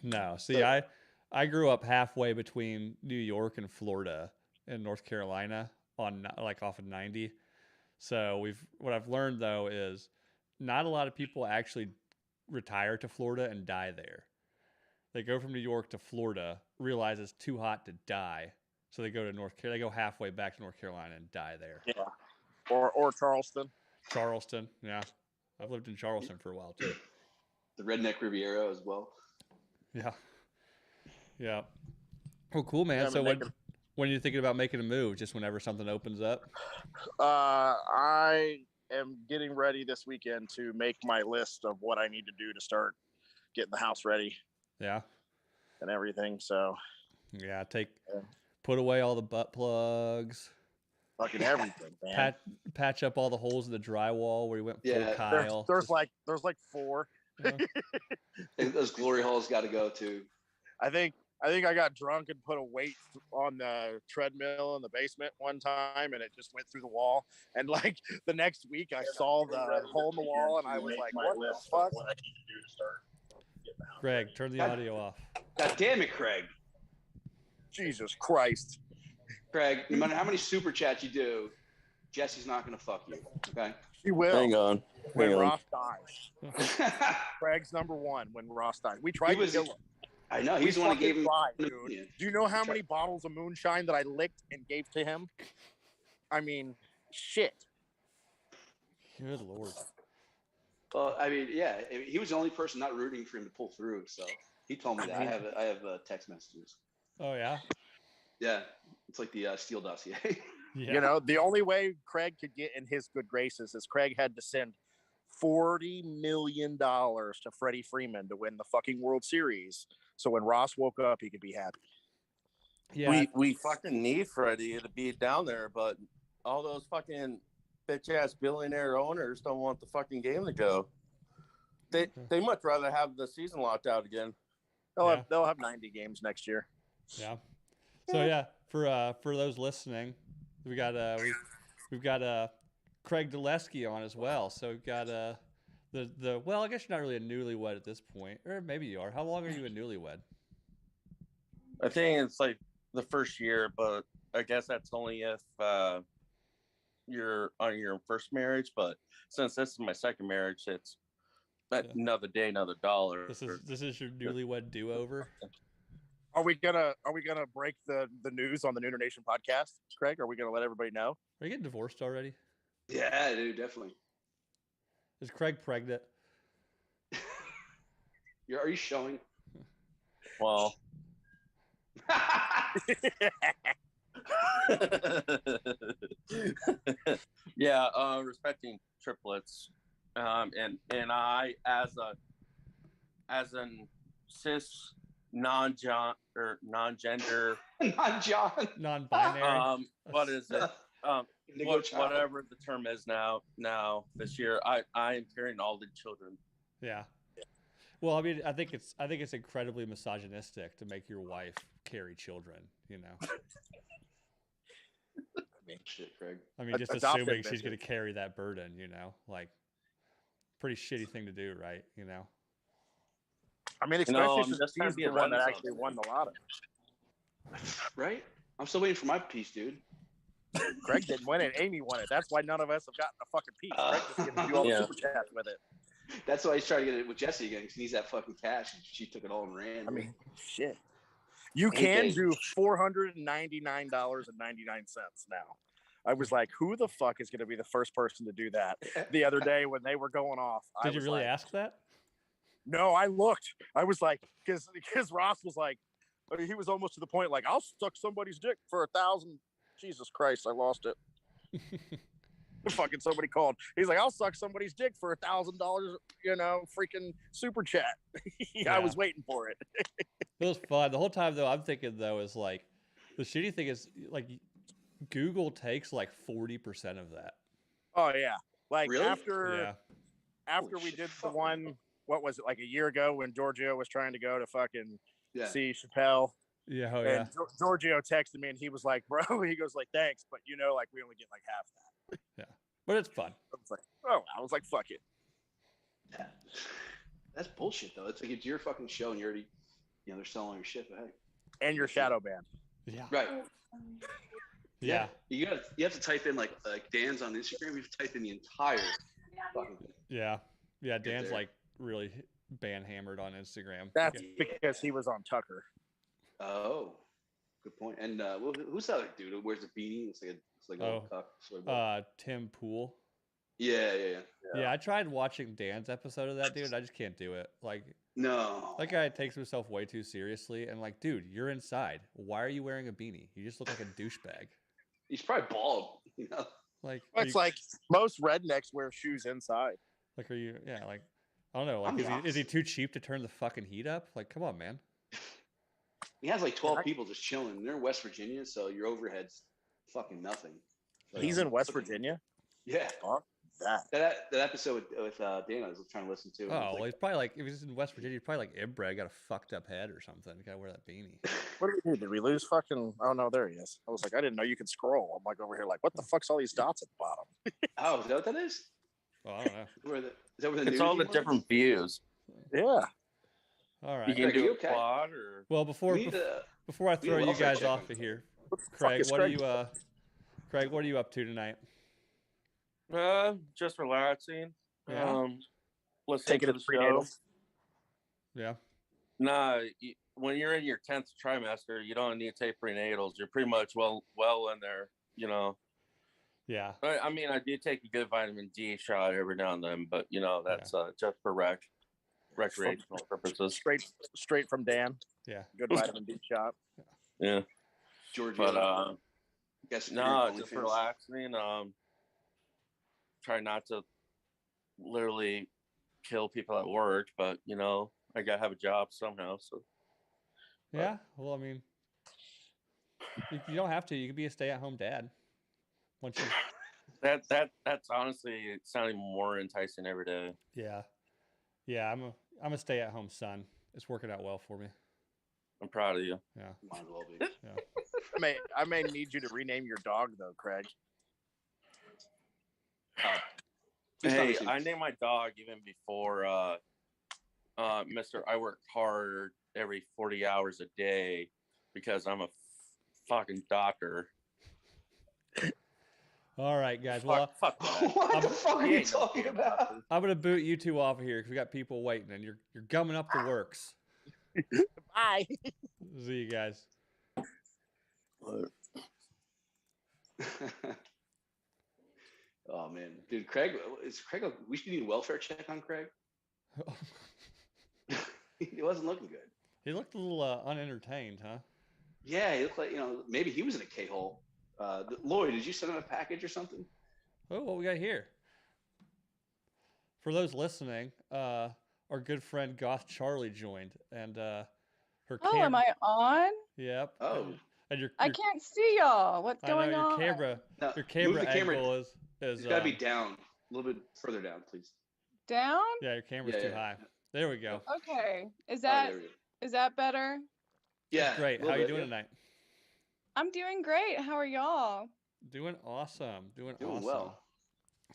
No. See, I grew up halfway between New York and Florida in North Carolina on off of 90. So what I've learned though is not a lot of people actually retire to Florida and die there. They go from New York to Florida, realize it's too hot to die, so they go to They go halfway back to North Carolina and die there. Yeah. Or Charleston. Charleston, yeah. I've lived in Charleston for a while too. The Redneck Riviera as well. Yeah. Yeah. Oh, cool, man. So when are you thinking about making a move? Just whenever something opens up? I am getting ready this weekend to make my list of what I need to do to start getting the house ready. Yeah. And everything. So. Yeah. Put away all the butt plugs. Fucking everything, man. Patch up all the holes in the drywall where you went full Kyle. There's like 4. Those glory holes got to go too. I think I got drunk and put a weight on the treadmill in the basement one time, and it just went through the wall. And like the next week, I saw the hole in the wall, and I was like, "What the fuck?" What I need to do to start. Greg, turn the audio off. God damn it, Craig! Jesus Christ, Craig! No matter how many super chats you do, Jesse's not gonna fuck you. Okay? She will. Hang on. When Ross dies, Craig's number one. When Ross dies, we tried to kill him. I know. He's the one that gave him. Dude. Do you know how many bottles of moonshine that I licked and gave to him? I mean, shit. Good Lord. Well, I mean, yeah, he was the only person not rooting for him to pull through. So he told me that. I have text messages. Oh yeah. Yeah, it's like the Steele dossier. Yeah. You know, the only way Craig could get in his good graces is Craig had to send $40 million to Freddie Freeman to win the fucking World Series. So when Ross woke up, he could be happy. Yeah, we fucking need Freddie to be down there, but all those fucking bitch ass billionaire owners don't want the fucking game to go. They much rather have the season locked out again. They'll have 90 games next year. Yeah. So yeah, for those listening, we've got Craig Dulesky on as well. So we've got the well, I guess you're not really a newlywed at this point, or maybe you are. How long are you a newlywed? I think it's like the first year, but I guess that's only if you're on your first marriage. But since this is my second marriage, it's another day, another dollar. This is your newlywed do-over. Are we gonna break the news on the Nooner Nation podcast, Craig? Are we gonna let everybody know? Are you getting divorced already? Yeah, dude, definitely. Is Craig pregnant? Are you showing? Well, yeah, respecting triplets, and I as an cis non-gender non-binary. What is it? Whatever the term is now this year, I am carrying all the children. Yeah. Well, I mean, I think it's incredibly misogynistic to make your wife carry children. You know. Shit, Craig. I mean, just assuming she's going to carry that burden. You know, like pretty shitty thing to do, right? You know. I mean, especially since he's the one that actually won the lottery. Right? I'm still waiting for my piece, dude. Craig didn't win it. Amy won it. That's why none of us have gotten a fucking piece. Craig just gonna do all the super chats with it. That's why he's trying to get it with Jesse again, because he needs that fucking cash. She took it all and ran. I mean, shit. You can do $499.99 now. I was like, who the fuck is going to be the first person to do that? The other day when they were going off. Did you really ask that? No, I looked. I was like, because Ross was like, he was almost to the point like, I'll suck somebody's dick for $1,000. Jesus Christ, I lost it. Fucking somebody called. He's like, I'll suck somebody's dick for $1,000, freaking super chat. I was waiting for it. It was fun. The whole time though, I'm thinking though is like, the shitty thing is like Google takes like 40% of that. Oh yeah. Like really? after we did the one, what was it, like a year ago when Giorgio was trying to go to fucking see Chappelle. Yeah, and Giorgio texted me and he was like, bro, he goes like, thanks, but like we only get like half that. Yeah, but it's fun. I was like, fuck it. Yeah. That's bullshit though. It's like it's your fucking show and you're already, they're selling your shit. But hey, and your shadow banned. Yeah. Right. Yeah. You have to type in like Dan's on Instagram. You have to type in the entire fucking thing. Yeah. Yeah. Dan's like really ban hammered on Instagram. That's because he was on Tucker. Oh, good point. And who's that like, dude who wears a beanie? It's like a little cock. Tim Pool. Yeah. I tried watching Dan's episode of that, dude. I just can't do it. Like, no, that guy takes himself way too seriously. And like, dude, you're inside. Why are you wearing a beanie? You just look like a douchebag. He's probably bald. Like, it's like most rednecks wear shoes inside. Like, are you? Yeah, like, I don't know. Like, is he too cheap to turn the fucking heat up? Like, come on, man. He has like 12 people just chilling. They're in West Virginia, so your overhead's fucking nothing. Like, he's in West Virginia? Yeah. Oh, that episode with Dan I was trying to listen to. Oh, well, he's probably like, if he's in West Virginia, he's probably like inbred, got a fucked up head or something. You gotta wear that beanie. What did we do? Did we lose fucking? Oh, no, there he is. I was like, I didn't know you could scroll. I'm like over here, like, what the fuck's all these dots at the bottom? Oh, is that what that is? Well, I don't know. Is that where the it's all the different views. Yeah. All right. You can do a quad or. Well, before I throw you guys off of here, Craig, what are you up to tonight? Just relaxing. Yeah. Listening to the show. Yeah. Nah, when you're in your 10th trimester, you don't need to take prenatals. You're pretty much well in there, Yeah. I mean, I do take a good vitamin D shot every now and then, but that's just for recreational purposes. Straight from Dan. Yeah. Good vitamin D shot. Yeah. Georgia. But just relaxing. Try not to literally kill people at work, but I gotta have a job somehow. So yeah, well, I mean, you don't have to. You can be a stay-at-home dad. Once you that's honestly sounding more enticing every day. Yeah. I'm a stay-at-home son. It's working out well for me. I'm proud of you. Yeah. Might as well be. Yeah. I may need you to rename your dog though, Craig. Hey, I named my dog even before Mr. I work hard every 40 hours a day because I'm a fucking doctor. All right, guys. Well, fuck that. What the fuck are you talking about? I'm gonna boot you two off of here because we got people waiting, and you're gumming up the works. Bye. See you guys. Oh man, dude, Craig we should need a welfare check on Craig. He wasn't looking good. He looked a little unentertained, huh? Yeah, he looked like maybe he was in a K-hole. Lloyd, did you send him a package or something? Oh, what we got here? For those listening, our good friend Goth Charlie joined, and her. Am I on? Yep. Oh. And I can't see y'all. What's going on? Your camera angle is it's got to be down a little bit further down, please. Down? Yeah, your camera's too high. There we go. Okay. Is that better? Yeah. That's great. How are you doing tonight? I'm doing great. How are y'all? Doing awesome. Doing awesome. Well.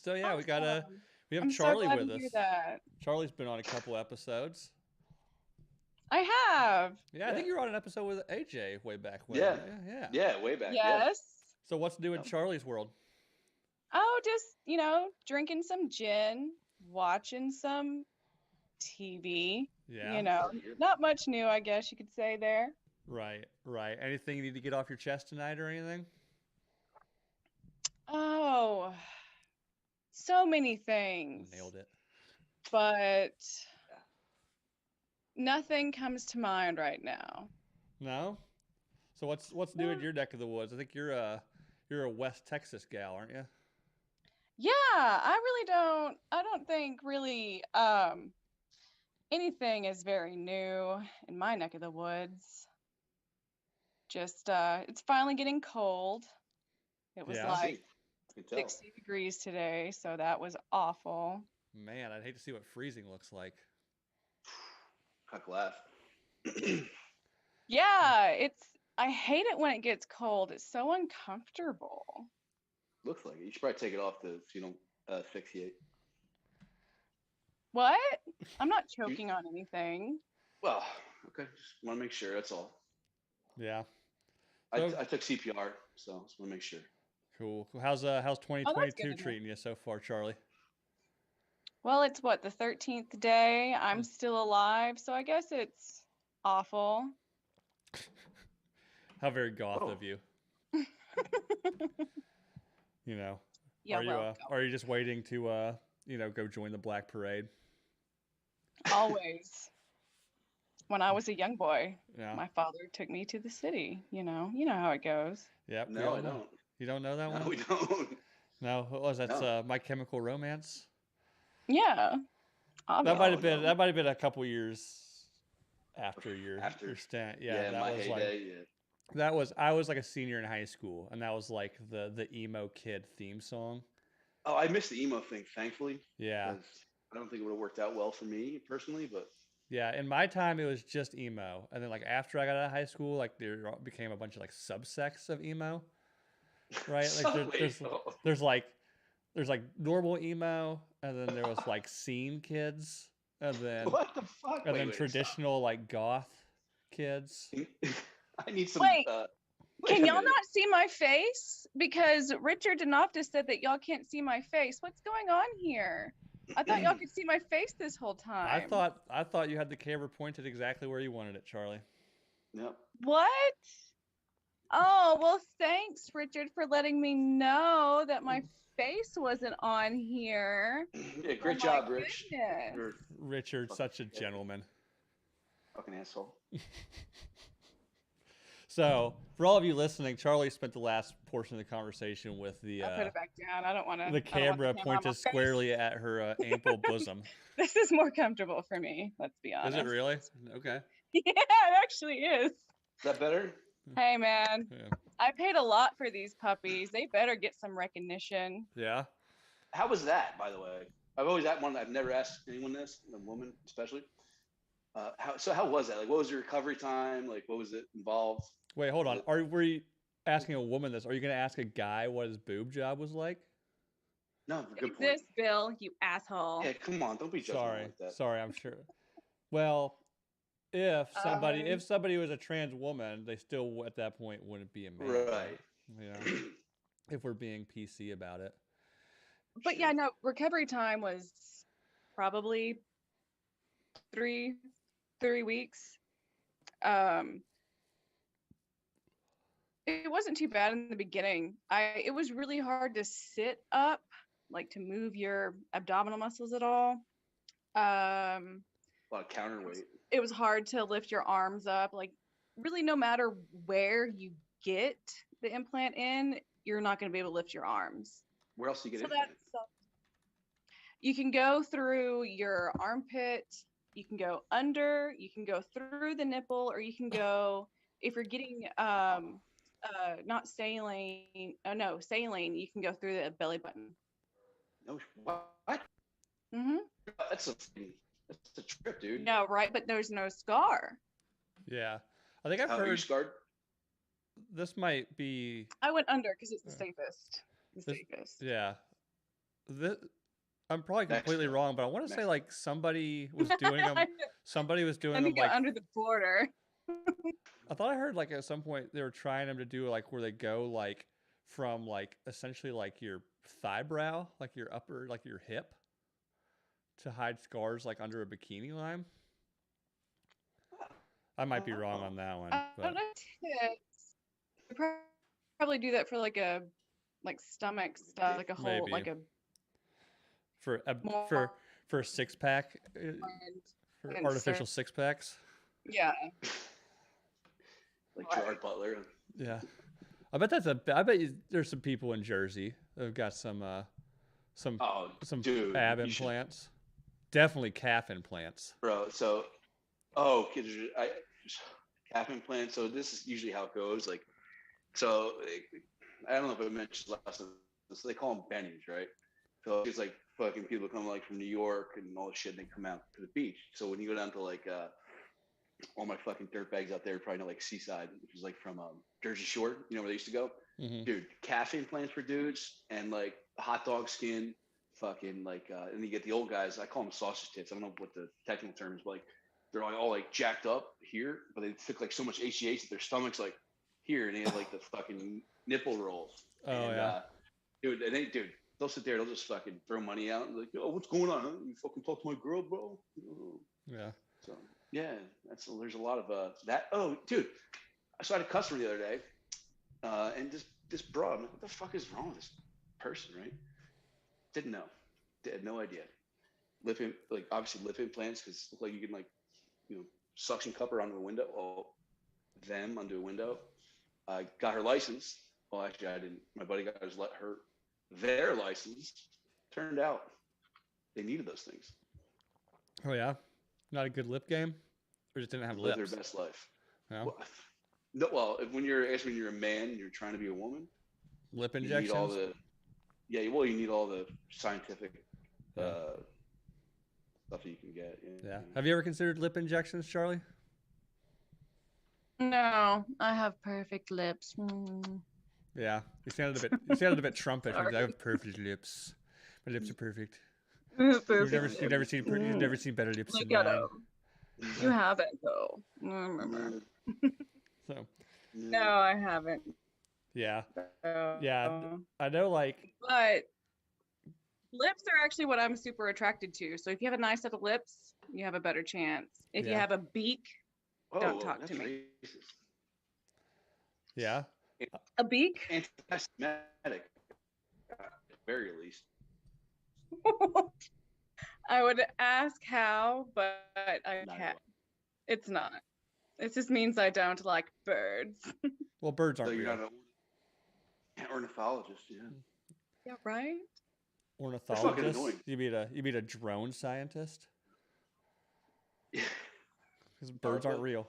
So yeah, awesome. we have I'm Charlie so glad with to us. hear that. Charlie's been on a couple episodes. I have. Yeah, I think you were on an episode with AJ way back when. Yeah. Yeah, way back. Yes. So what's new in Charlie's world? Oh, just, drinking some gin, watching some TV. Yeah. Not much new, I guess you could say there. Right. Anything you need to get off your chest tonight or anything? Oh, so many things. Nailed it. But nothing comes to mind right now. No? So what's new in your neck of the woods? I think you're a West Texas gal, aren't you? Yeah, I don't think really anything is very new in my neck of the woods. Just it's finally getting cold. It was like 60 degrees today, so that was awful. Man, I'd hate to see what freezing looks like. Huck laugh. Yeah, I hate it when it gets cold. It's so uncomfortable. Looks like it. You should probably take it off so you don't asphyxiate. What? I'm not choking on anything. Well, okay. Just want to make sure. That's all. Yeah. I took CPR, so just want to make sure. Cool. How's 2022 treating you so far, Charlie? Well, it's what, the 13th day. I'm still alive, so I guess it's awful. How very goth of you. Yeah, are you just waiting to go join the Black Parade? Always. When I was a young boy, yeah. My father took me to the city. You know how it goes. Yep. No, I don't. You don't know that one? No, we don't. No, what was that? No. My Chemical Romance. Yeah. That might have been a couple years after your stint. Yeah, that my was heyday, I was like a senior in high school, and that was like the emo kid theme song. Oh, I missed the emo thing, thankfully. Yeah. I don't think it would have worked out well for me personally, but yeah, in my time it was just emo, and then like after I got out of high school, like there became a bunch of like subsects of emo, right? Like there's like normal emo, and then there was like scene kids, and then what the fuck? And then traditional like goth kids. I need some. Wait, can y'all not see my face? Because Richard Denoftis said that y'all can't see my face. What's going on here? I thought y'all could see my face this whole time. I thought you had the camera pointed exactly where you wanted it, Charlie. Yep. What? Oh, well, thanks, Richard, for letting me know that my face wasn't on here. Yeah, great job, Rich. Richard, such a gentleman. Fucking asshole. So, for all of you listening, Charlie spent the last portion of the conversation with the. I'll put it back down. I don't want to. The camera pointed squarely at her ample bosom. This is more comfortable for me. Let's be honest. Is it really? Okay. Yeah, it actually is. Is that better? Hey, man. Yeah. I paid a lot for these puppies. They better get some recognition. Yeah. How was that, by the way? I've never asked anyone this, a woman especially. How was that? Like, what was your recovery time? Like, what was it involved? Wait, hold on. Were you asking a woman this? Are you going to ask a guy what his boob job was like? No, good point. This, Bill, you asshole. Yeah, come on, don't be judgmental like that. Sorry, I'm sure. Well, if somebody was a trans woman, they still at that point wouldn't be a man, right? You know, if we're being PC about it. But yeah, no, recovery time was probably three weeks. It wasn't too bad in the beginning. It was really hard to sit up, like to move your abdominal muscles at all. A lot of counterweight. It was hard to lift your arms up. Like, really, no matter where you get the implant in, you're not going to be able to lift your arms. Where else do you get it? You can go through your armpit. You can go under. You can go through the nipple, or you can go if you're getting not saline. Oh no, saline. You can go through the belly button. No, what? Mhm. That's a trip, dude. No, right, but there's no scar. Yeah, I think I've heard. Are you scarred? This might be. I went under because it's the safest. Safest. Yeah. I'm probably completely wrong, but I want to say like somebody was doing them. Somebody was doing them like under the border. I thought I heard like at some point they were trying them to do like where they go like from like essentially like your thigh brow, like your upper, like your hip, to hide scars like under a bikini line. I might be wrong on that one. I don't know. Probably do that for like a stomach stuff, like a whole Maybe. like a for a six pack, for artificial six packs. Yeah. Like Gerard Butler. Yeah, I bet there's some people in Jersey that've got some ab implants. Definitely calf implants, bro. So, calf implants. So this is usually how it goes. Like, so I don't know if I mentioned last time. So they call them bennies, right? So it's like fucking people come like from New York and all this shit, and they come out to the beach. So when you go down to like all my fucking dirtbags out there probably know like Seaside, which is like from Jersey Shore, you know where they used to go? Mm-hmm. Dude, calf implants for dudes and like hot dog skin, fucking like, and you get the old guys, I call them sausage tits. I don't know what the technical term is, but like they're all like jacked up here, but they took like so much HGH that their stomach's like here, and they have like the fucking nipple rolls. Oh, and, yeah. Dude, they'll sit there, they'll just fucking throw money out and like, oh, what's going on? Huh? You fucking talk to my girl, bro? Yeah. So yeah, there's a lot of that. Oh, dude, I saw a customer the other day, and this broad, I'm like, what the fuck is wrong with this person, right? Didn't know, had no idea. Obviously lip implants because look like you can like, suction cup her onto a window. Oh, them onto a window. I got her license. Well, actually, I didn't. My buddy got their license. Turned out they needed those things. Oh yeah, not a good lip game, or just didn't have lips. Live their best life. No. Well, when you're a man and you're trying to be a woman, lip injections. You need all the scientific stuff that you can get. Yeah. Have you ever considered lip injections, Charlie? No, I have perfect lips. Mm. Yeah, you sounded a bit Trumpish. I have perfect lips. My lips are perfect. Perfect. You've never seen better lips than mine. You haven't though. So. No, I haven't. Yeah. Yeah. I know, like. But lips are actually what I'm super attracted to. So if you have a nice set of lips, you have a better chance. If you have a beak, don't talk to me. Racist. Yeah. A beak? Anti-Semitic, at the very least. I would ask how, but I can't. It's not. It just means I don't like birds. Well, birds aren't So you're real. not an ornithologist, yeah. Yeah, right? Ornithologist? You mean a drone scientist? Yeah. Because birds aren't real.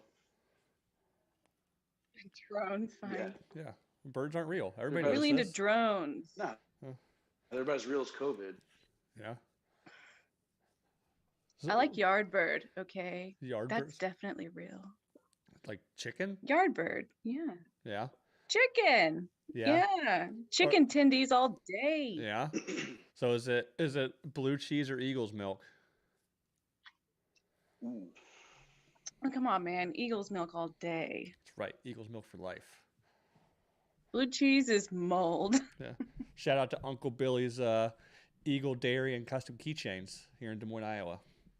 Drone science. Yeah. Birds aren't real. Everybody Really knows into this. drones. No. Everybody's real as COVID. Yeah. I like Yardbird. Okay, Yardbirds? that's definitely real. Like chicken? Yardbird. Yeah. Yeah. Chicken. Yeah. Yeah. Chicken tendies all day. Yeah. So is it blue cheese or Eagle's milk? Ooh. Oh, come on, man. Eagle's milk all day. That's right. Eagle's milk for life. Blue cheese is mold. Yeah. Shout out to Uncle Billy's Eagle Dairy and Custom Keychains here in Des Moines, Iowa.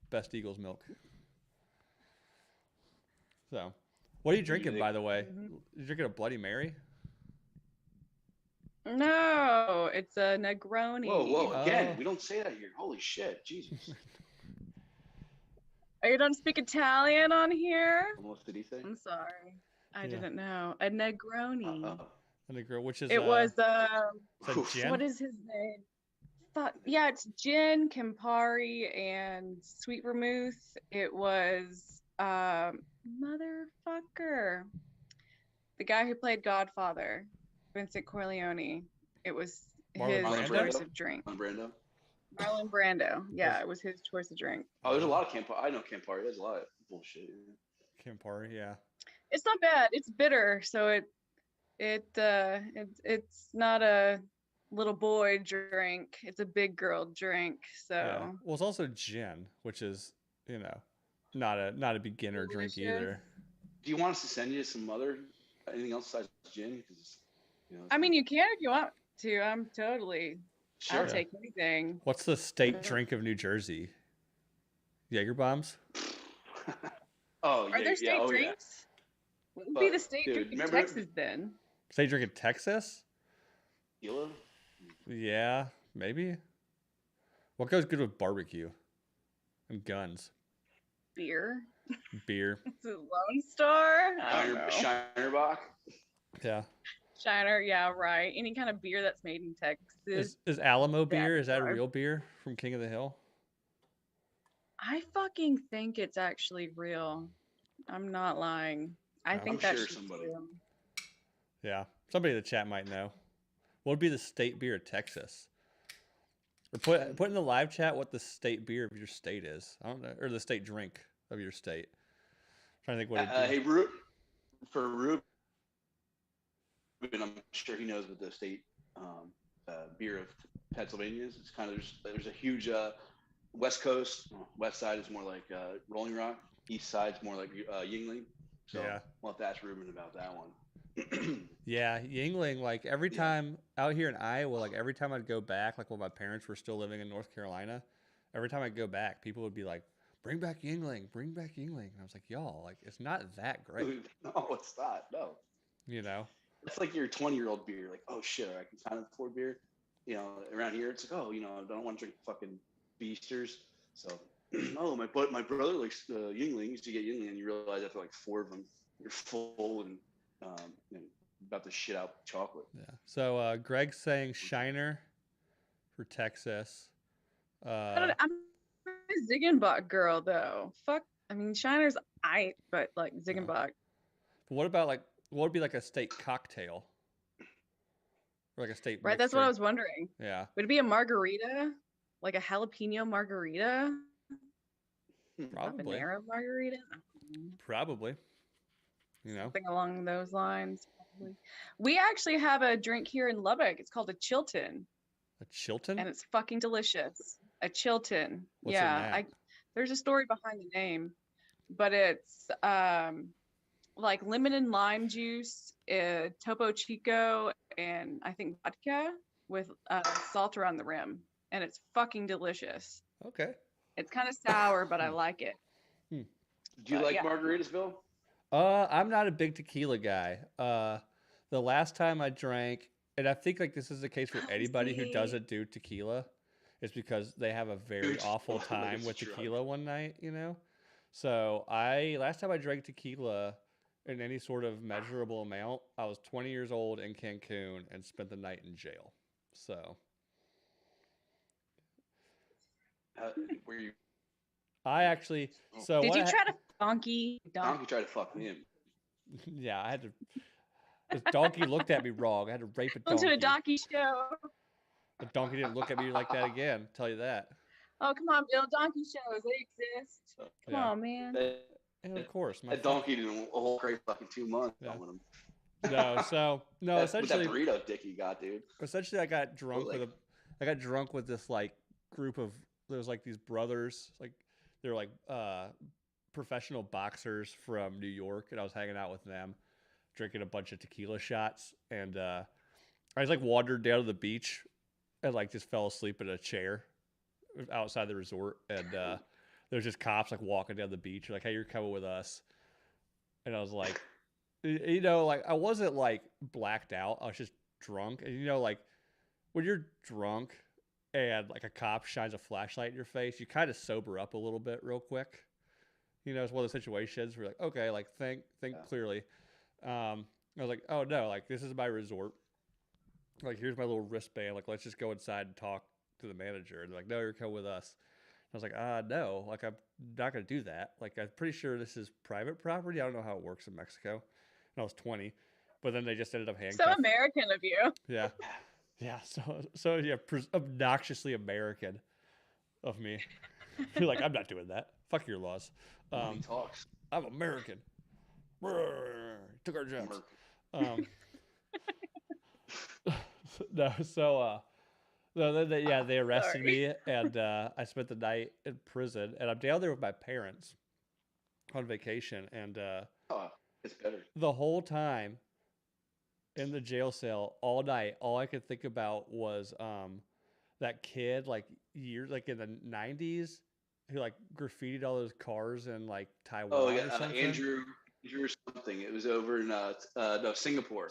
Best Eagle's milk. So, what are you drinking, by the way? You drinking a Bloody Mary? No, it's a Negroni. Whoa. Again, we don't say that here. Holy shit. Jesus. Oh, you don't speak Italian on here? What did he say? I'm sorry. I didn't know. A Negroni. A Negroni, which is... It was... gin? What is his name? Yeah, it's gin, Campari, and sweet vermouth. It was... motherfucker. The guy who played Godfather, Vincent Corleone. It was his choice of drink. Marlon Brando. Yeah, it was his choice of drink. Oh, there's a lot of Campari. I know Campari. There's a lot of bullshit. Campari, yeah. It's not bad. It's bitter, so it's not a little boy drink. It's a big girl drink. So yeah. Well, it's also gin, which is not a beginner drink either. Do you want us to send you some anything else besides gin? Because I mean, you can if you want to. I'm totally. Sure. I'll take anything. What's the state drink of New Jersey? Jaeger bombs? Are there state drinks? What would be the state drink in Texas then? State drink in Texas? Tequila? Yeah, maybe. What goes good with barbecue and guns? Beer. It's a Lone Star. Shinerbach. Yeah. Shiner, yeah, right. Any kind of beer that's made in Texas. Is Alamo beer? Is that a real beer from King of the Hill? I fucking think it's actually real. I'm not lying. I think that's real. Yeah, somebody in the chat might know. What would be the state beer of Texas? Or put in the live chat what the state beer of your state is. I don't know, or the state drink of your state. I'm trying to think what. Hey, for Ruben, I'm sure he knows what the state beer of Pennsylvania is. It's kind of there's a huge West Coast. West side is more like Rolling Rock. East side's more like Yingling. So we'll have to ask Ruben about that one. Yeah, Yingling. Like every time out here in Iowa, like every time I'd go back, like when my parents were still living in North Carolina, every time I'd go back, people would be like, "Bring back Yingling, bring back Yingling." And I was like, "Y'all, like it's not that great." No, it's not. No. It's like your 20-year-old beer. Like, oh shit, I can kind of afford beer. Around here, it's like, oh, I don't want to drink fucking Beasters. So, my brother likes Yingling. Used to get Yingling, and you realize after like 4 of them, you're full and about to shit out chocolate. Yeah. So Greg's saying Shiner for Texas. I'm a Ziegenbach girl though. Fuck. I mean, Shiner's but like Ziegenbach. But what about what would be like a state cocktail? Or like a state Right, that's what I was wondering. Yeah. Would it be a margarita? Like a jalapeno margarita? Probably. Habanero margarita? Probably. Something along those lines. Probably. We actually have a drink here in Lubbock. It's called a Chilton. A Chilton? And it's fucking delicious. A Chilton. What's in that? There's a story behind the name, but it's like lemon and lime juice, Topo Chico, and I think vodka with salt around the rim, and it's fucking delicious. Okay. It's kind of sour, but I like it. Do you like margaritas, Bill? I'm not a big tequila guy. The last time I drank, and I think like this is the case for anybody who doesn't do tequila, is because they have a very awful time with tequila one night, So last time I drank tequila in any sort of measurable amount, I was 20 years old in Cancun and spent the night in jail. So. Were you? I actually. So did you try to donkey? Donkey tried to fuck me. Yeah, I had to. This donkey looked at me wrong. I had to rape a donkey. To a donkey show. The donkey didn't look at me like that again. I'll tell you that. Oh, come on, Bill. Donkey shows, they exist. Come on, man. And of course, that donkey did a whole great fucking 2 months. Yeah. With him. No, essentially with that burrito dick you got, dude. Essentially, I got drunk with this like group of there's like these brothers, like they're like professional boxers from New York, and I was hanging out with them, drinking a bunch of tequila shots, and I just like wandered down to the beach and like just fell asleep in a chair outside the resort, and there's just cops like walking down the beach, like, hey, you're coming with us, and I was like, you know, like I wasn't like blacked out, I was just drunk, and you know, like when you're drunk and like a cop shines a flashlight in your face, you kind of sober up a little bit real quick. You know, it's one of those situations where you're like, okay, like think clearly. I was like, oh no, like this is my resort. Like here's my little wristband. Like let's just go inside and talk to the manager. And they're like, no, you're coming with us. I was like, no, like I'm not gonna do that. Like I'm pretty sure this is private property. I don't know how it works in Mexico. And I was 20, but then they just ended up handcuffed. So American of you. Yeah. Yeah, so yeah, obnoxiously American of me. You're like, I'm not doing that. Fuck your laws. He talks. I'm American. Took our jobs. No, so they arrested me, and I spent the night in prison, and I'm down there with my parents on vacation, and it's better. The whole time in the jail cell all night, all I could think about was that kid like in the 90s who like graffitied all those cars in like Taiwan or something. Andrew something. It was over in Singapore.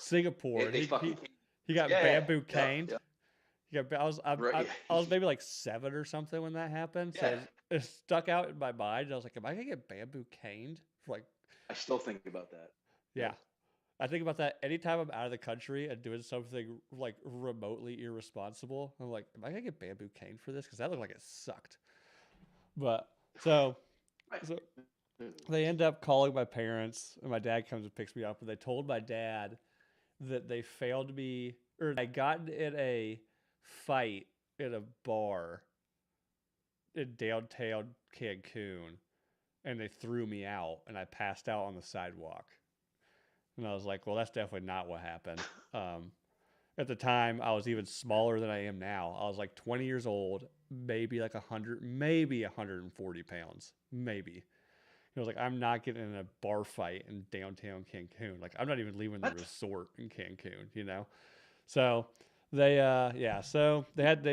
He got bamboo caned. Yeah. I was maybe like 7 or something when that happened. So it stuck out in my mind. I was like, am I gonna get bamboo caned for like? I still think about that. Yeah. I think about that anytime I'm out of the country and doing something like remotely irresponsible. I'm like, am I gonna get bamboo cane for this? Because that looked like it sucked. But so they end up calling my parents, and my dad comes and picks me up, and they told my dad that they failed me, or I got in a fight in a bar in downtown Cancun, and they threw me out, and I passed out on the sidewalk. And I was like, well, that's definitely not what happened. At the time, I was even smaller than I am now. I was like 20 years old, maybe like 100, maybe 140 pounds, maybe. I was like, I'm not getting in a bar fight in downtown Cancun. Like, I'm not even leaving the resort in Cancun, you know? So they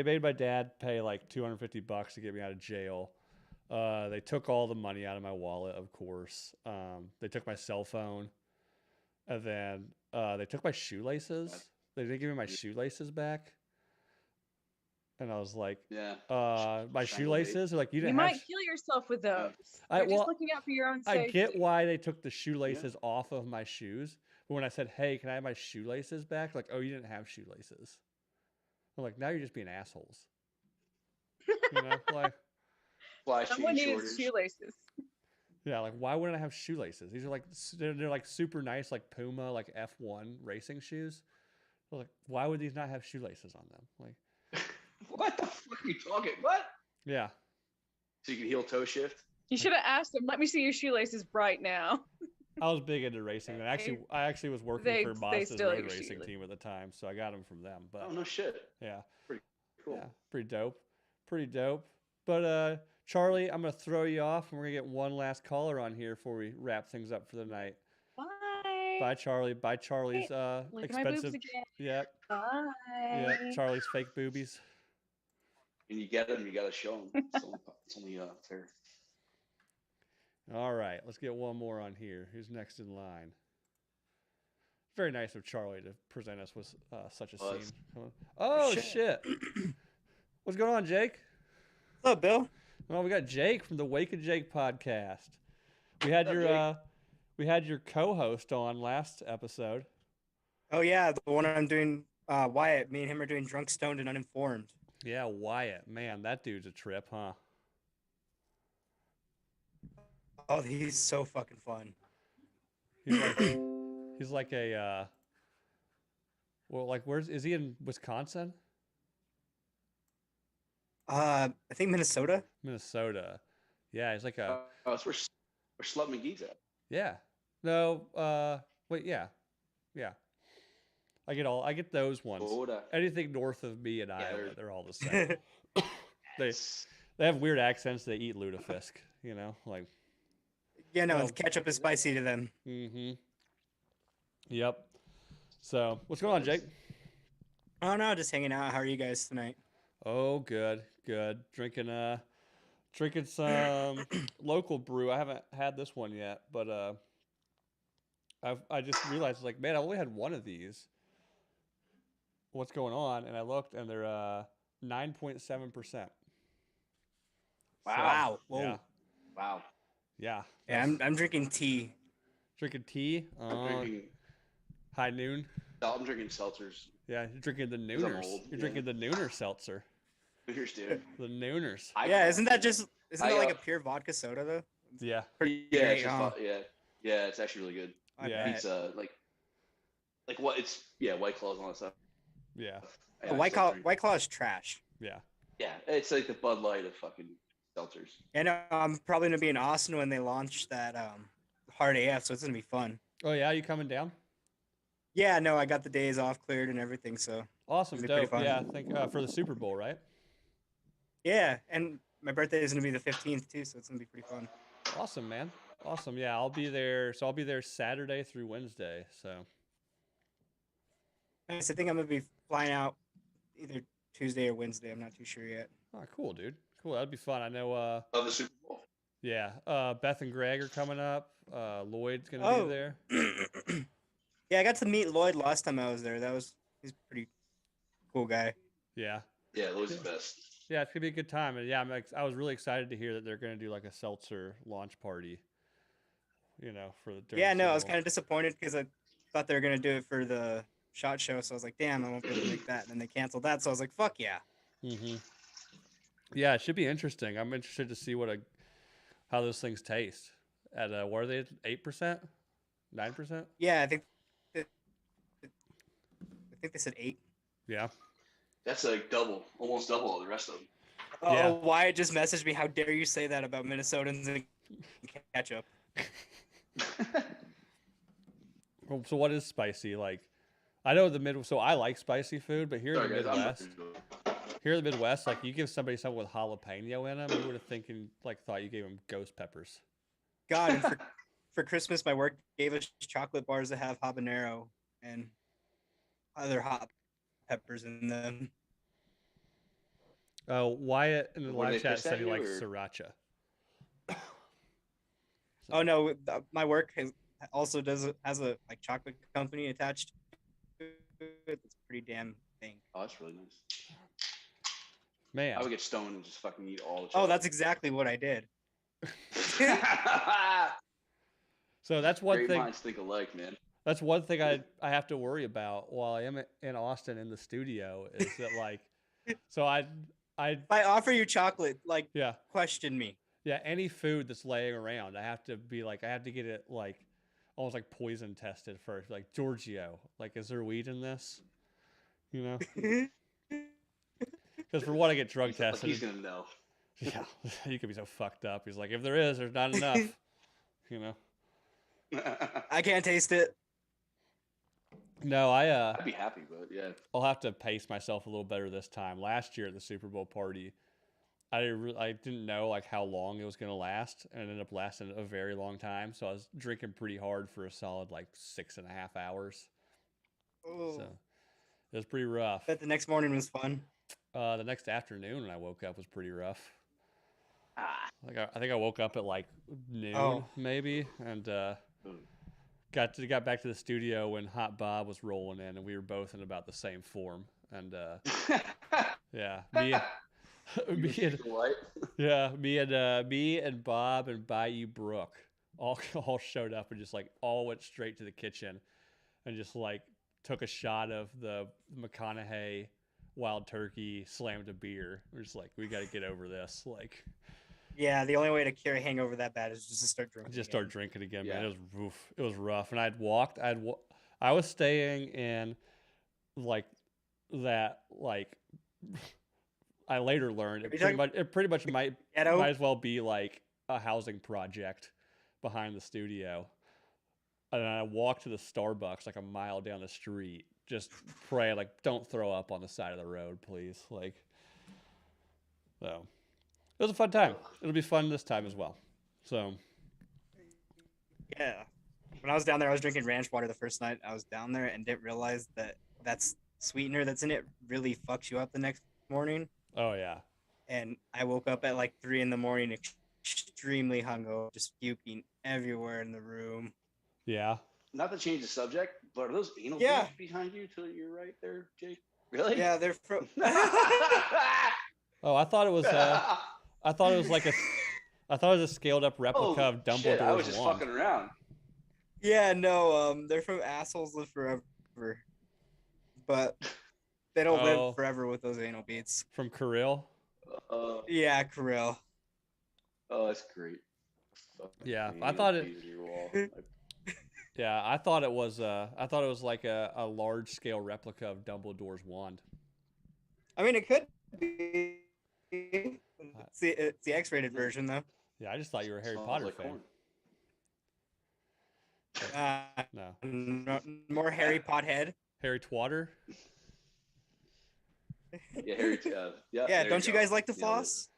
made my dad pay like $250 to get me out of jail. They took all the money out of my wallet, of course. They took my cell phone. And then they took my shoelaces. They didn't give me my shoelaces back. And I was like, my shoelaces? They're like, you might kill yourself with those. You're just looking out for your own safety. I get why they took the shoelaces off of my shoes. But when I said, hey, can I have my shoelaces back? Like, oh, you didn't have shoelaces. I'm like, now you're just being assholes. You know, like someone needed shoelaces. Yeah, like why wouldn't I have shoelaces? These are like they're like super nice, like Puma, like F1 racing shoes. I was like, why would these not have shoelaces on them? Like, what the fuck are you talking? What? Yeah. So you can heel toe shift. You should have asked them. Let me see your shoelaces right now. I was big into racing, and I actually was working for Mazda's road racing team at the time, so I got them from them. But oh no shit. Yeah. Pretty cool. Yeah, pretty dope. But Charlie, I'm gonna throw you off, and we're gonna get one last caller on here before we wrap things up for the night. Bye, Charlie. Bye, Charlie's look expensive. at my boobs again. Yep. Bye. Yep. Charlie's fake boobies. And you get them, you gotta show them. It's only fair. All right, let's get one more on here. Who's next in line? Very nice of Charlie to present us with such a scene. Oh shit! What's going on, Jake? What's up, Bill? Well, we got Jake from the Wake and Jake podcast. We had your co-host on last episode. Oh yeah, the one I'm doing. Wyatt. Me and him are doing Drunk, Stoned, and Uninformed. Yeah, Wyatt. Man, that dude's a trip, huh? Oh, he's so fucking fun. He's like a well, like is he in Wisconsin? I think Minnesota. Minnesota. Yeah, he's like a. That's where Slut McGee's at. Yeah. No. Wait. Yeah. Yeah. I get those ones. Anything north of me in Iowa, they're all the same. They have weird accents. They eat lutefisk. You know, like. Yeah, no, ketchup is spicy to them. Mm-hmm. Yep. So, what's going on, Jake? Oh no, just hanging out. How are you guys tonight? Oh, good. Drinking some local brew. I haven't had this one yet, but I just realized, like, man, I only had one of these. What's going on? And I looked, and they're 9.7%. Wow. So, yeah. Wow. Yeah. Yeah, I'm drinking tea. Drinking tea? High noon? I'm drinking seltzers. Yeah, you're drinking the Nooners. You're drinking the Nooner seltzer. Nooners, dude. The Nooners. Yeah, isn't that like a pure vodka soda though? Yeah. Yeah, it's actually really good. Yeah. It's like what it's White Claws and all that stuff. Yeah. White Claw is trash. Yeah. Yeah, it's like the Bud Light of fucking seltzers. And I'm probably gonna be in Austin when they launch that Hard AF, so it's gonna be fun. Oh yeah, you coming down? Yeah, no, I got the days off cleared and everything, so awesome, dope. Yeah, I think for the Super Bowl, right? Yeah, and my birthday is gonna be the 15th too, so it's gonna be pretty fun. Awesome, man. Awesome. Yeah, I'll be there. So I'll be there Saturday through Wednesday. So. Nice. I think I'm gonna be flying out either Tuesday or Wednesday. I'm not too sure yet. Oh, cool, dude. Cool. That'd be fun. I know. The Super Bowl. Yeah. Beth and Greg are coming up. Lloyd's gonna be there. Yeah, I got to meet Lloyd last time I was there. He's a pretty cool guy. Yeah. Yeah, Lloyd's the best. Yeah, it's gonna be a good time, and yeah, I was really excited to hear that they're gonna do like a seltzer launch party. You know, I was kind of disappointed because I thought they were gonna do it for the SHOT Show, so I was like, damn, I won't be able to make that. And then they canceled that, so I was like, fuck yeah. Mm-hmm. Yeah, it should be interesting. I'm interested to see how those things taste. At what are they? 8%, 9%? Yeah, I think they said 8. Yeah. That's like almost double all the rest of them. Oh, yeah. Wyatt just messaged me. How dare you say that about Minnesotans and ketchup? So what is spicy? Like, I know so I like spicy food, but here in the Midwest, like you give somebody something with jalapeno in them, you would have thought you gave them ghost peppers. God, and for Christmas, my work gave us chocolate bars that have habanero and other hot peppers in them. Oh, Wyatt in the live chat said he likes sriracha. Oh no, my work also has a like chocolate company attached to it. It's pretty damn thing. Oh, that's really nice. Man, I would get stoned and just fucking eat all the chocolate. Oh, that's exactly what I did. So that's one Great thing. minds think alike, man. That's one thing I have to worry about while I am in Austin in the studio is that like, so if I offer you chocolate, like, yeah, question me. Yeah, any food that's laying around, I have to get it like almost like poison tested first. Like, Giorgio, like, is there weed in this? You know? Because for what I get drug tested. He's gonna know. Yeah, he could be so fucked up. He's like, if there is, there's not enough. You know? I can't taste it. No, I'd be happy, but yeah. I'll have to pace myself a little better this time. Last year at the Super Bowl party, I didn't know like how long it was going to last, and it ended up lasting a very long time. So I was drinking pretty hard for a solid like 6.5 hours. Oh. So it was pretty rough. Bet the next morning was fun. The next afternoon when I woke up was pretty rough. I think I woke up at like noon maybe, and got back to the studio when Hot Bob was rolling in, and we were both in about the same form. And yeah, me and Bob and Bayou Brook all showed up and just like all went straight to the kitchen and just like took a shot of the McConaughey Wild Turkey, slammed a beer. We're just like, we got to get over this. Like, yeah, the only way to cure a hangover that bad is just to start drinking. Start drinking again, man. It was rough. And I was staying in like that, like I later learned Are you it pretty much might Ghetto? as well be like a housing project behind the studio. And I walked to the Starbucks like a mile down the street, just praying like, don't throw up on the side of the road, please. Like, so it was a fun time. It'll be fun this time as well. So Yeah. When I was down there, I was drinking ranch water the first night I was down there and didn't realize that that's sweetener that's in it really fucks you up the next morning. oh yeah. And I woke up at like 3 a.m. extremely hungover, just puking everywhere in the room. Yeah. Not to change the subject, but are those anal Yeah. beads behind you to your right there, Jake? Really? Yeah, they're from. Oh, I thought it was like I thought it was a scaled up replica Oh, of Dumbledore's shit, I was just wand. fucking around. Yeah, no, they're from Assholes Live Forever, but they don't Oh. live forever with those anal beads. From Kirill. Yeah, Kirill. Oh, that's great. Yeah, Fucking I anal thought it. beads in your wall. Yeah, I thought it was like a large scale replica of Dumbledore's wand. I mean, it could be. It's the X-rated version, though. Yeah, I just thought you were a Harry Smells Potter like fan. corn. No, More Harry Pothead. Harry Twatter. Yeah, Harry. Yeah. Yeah, there don't you go. guys like to Yeah, floss?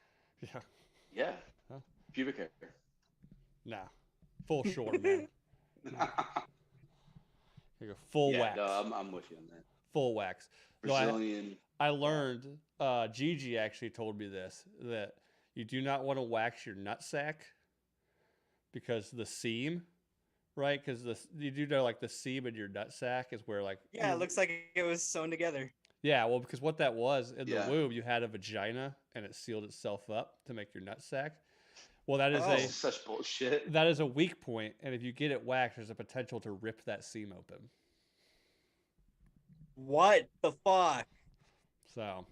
Yeah, Yeah. Huh? Pubic hair. nah, full short man. You go full Yeah, wax. no, I'm with you on that. Full wax. No, Brazilian. I learned. Gigi actually told me this, that you do not want to wax your nutsack because the seam, right? Because you do know like the seam in your nutsack is where like Yeah, it looks like it was sewn together. Yeah, well, because what that was in Yeah. the womb, you had a vagina and it sealed itself up to make your nutsack. Well, that is Oh. This is such bullshit. that is a weak point, and if you get it waxed, there's a potential to rip that seam open. What the fuck? So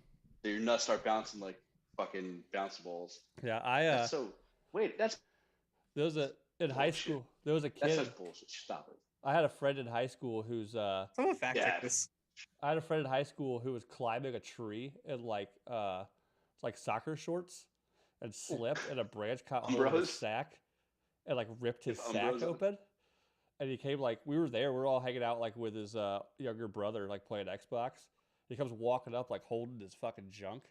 Your nuts start bouncing like fucking bounce balls. yeah, That's so. Wait, that's there was in high bullshit. school there was a that's kid. such bullshit. Stop it. I had a friend in high school who's Someone fact check Yeah. this. I had a friend in high school who was climbing a tree in like soccer shorts and slipped, and a branch caught hold of his Umbros? sack and like ripped his With sack umbros on? open. And he came like we were there, we were all hanging out like with his younger brother, like playing Xbox. He comes walking up like holding his fucking junk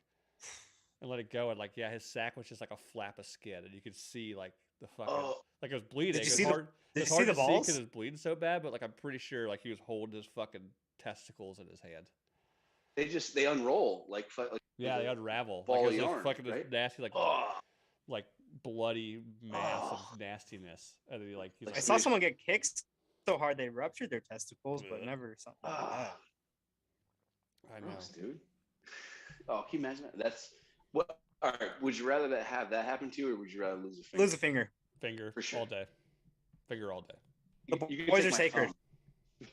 and let it go, and like yeah, his sack was just like a flap of skin, and you could see like the fucking Oh. like it was bleeding. Did you It was see the- hard, Did it's you see hard the to see balls? because it was bleeding so bad, but like I'm pretty sure like he was holding his fucking testicles in his hand. They unroll like Yeah, they a unravel. ball Like of it was yarn, fucking right? nasty, like Oh, bloody mass Oh. of nastiness. And then he's I like, saw someone get kicked so hard they ruptured their testicles, but Ugh. never something like that. I know. gross, dude. Oh, can you imagine that? That's what. All right. Would you rather have that happen to you, or would you rather lose a finger? Lose a finger. Finger For sure. all day. Finger all day. The You can boys take are my sacred. thumb.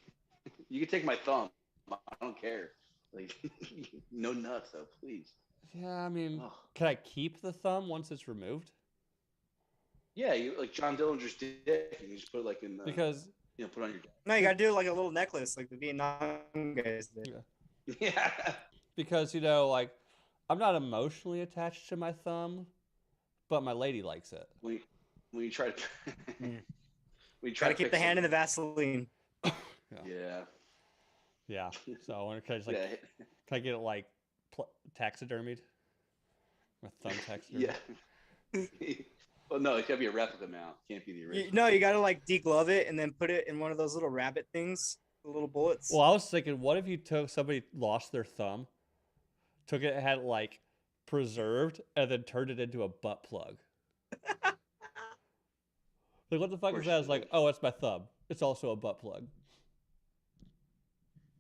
You can take my thumb. I don't care. Like, no nuts though, please. Yeah, I mean, Ugh. can I keep the thumb once it's removed? Yeah, you like John Dillinger's dick. You can just put it like in the, Because put on your. No, you gotta do like a little necklace, like the Vietnam guys did. Yeah. because like I'm not emotionally attached to my thumb, but my lady likes it. When you try to. Mm. When you try Gotta to keep the fix hand in it. the Vaseline. Yeah. Yeah. So I wonder, can Yeah. I get it like taxidermied? My thumb taxidermied. Yeah. Well, no, it gotta be a replica mount. Can't be the original. No, you gotta like deglove it and then put it in one of those little rabbit things, the little bullets. Well, I was thinking, what if you somebody lost their thumb, took it, had it like preserved, and then turned it into a butt plug? Like, what the fuck is that? It's like, oh, it's my thumb. It's also a butt plug.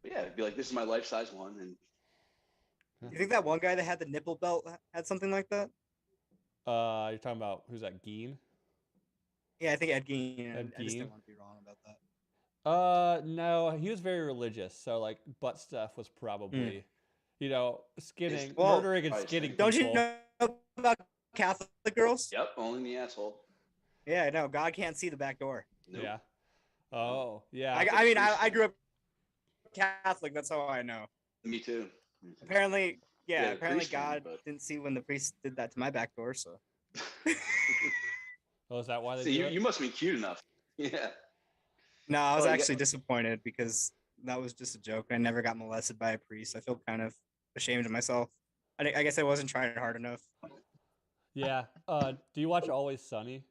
But yeah, it'd be like, this is my life size one, and You think that one guy that had the nipple belt had something like that? You're talking about who's that? Geen? Yeah, I think Ed Gein. Ed I just Gein? didn't want to be wrong about that. No, he was very religious, so like butt stuff was probably, skinning, Well, murdering and I skinning see. Don't you people. know about Catholic girls? yep, only in the asshole. Yeah, no, God can't see the back door. Nope. Yeah. Oh, yeah. I grew up Catholic. That's how I know. Me too. Apparently, Yeah, the apparently priest thing, God but- didn't see when the priest did that to my back door, so. Oh, is that why they See, do it? you must be cute enough. Yeah. No, I was Oh, you actually disappointed because that was just a joke. I never got molested by a priest. I feel kind of ashamed of myself. I guess I wasn't trying hard enough. Yeah. Do you watch Always Sunny?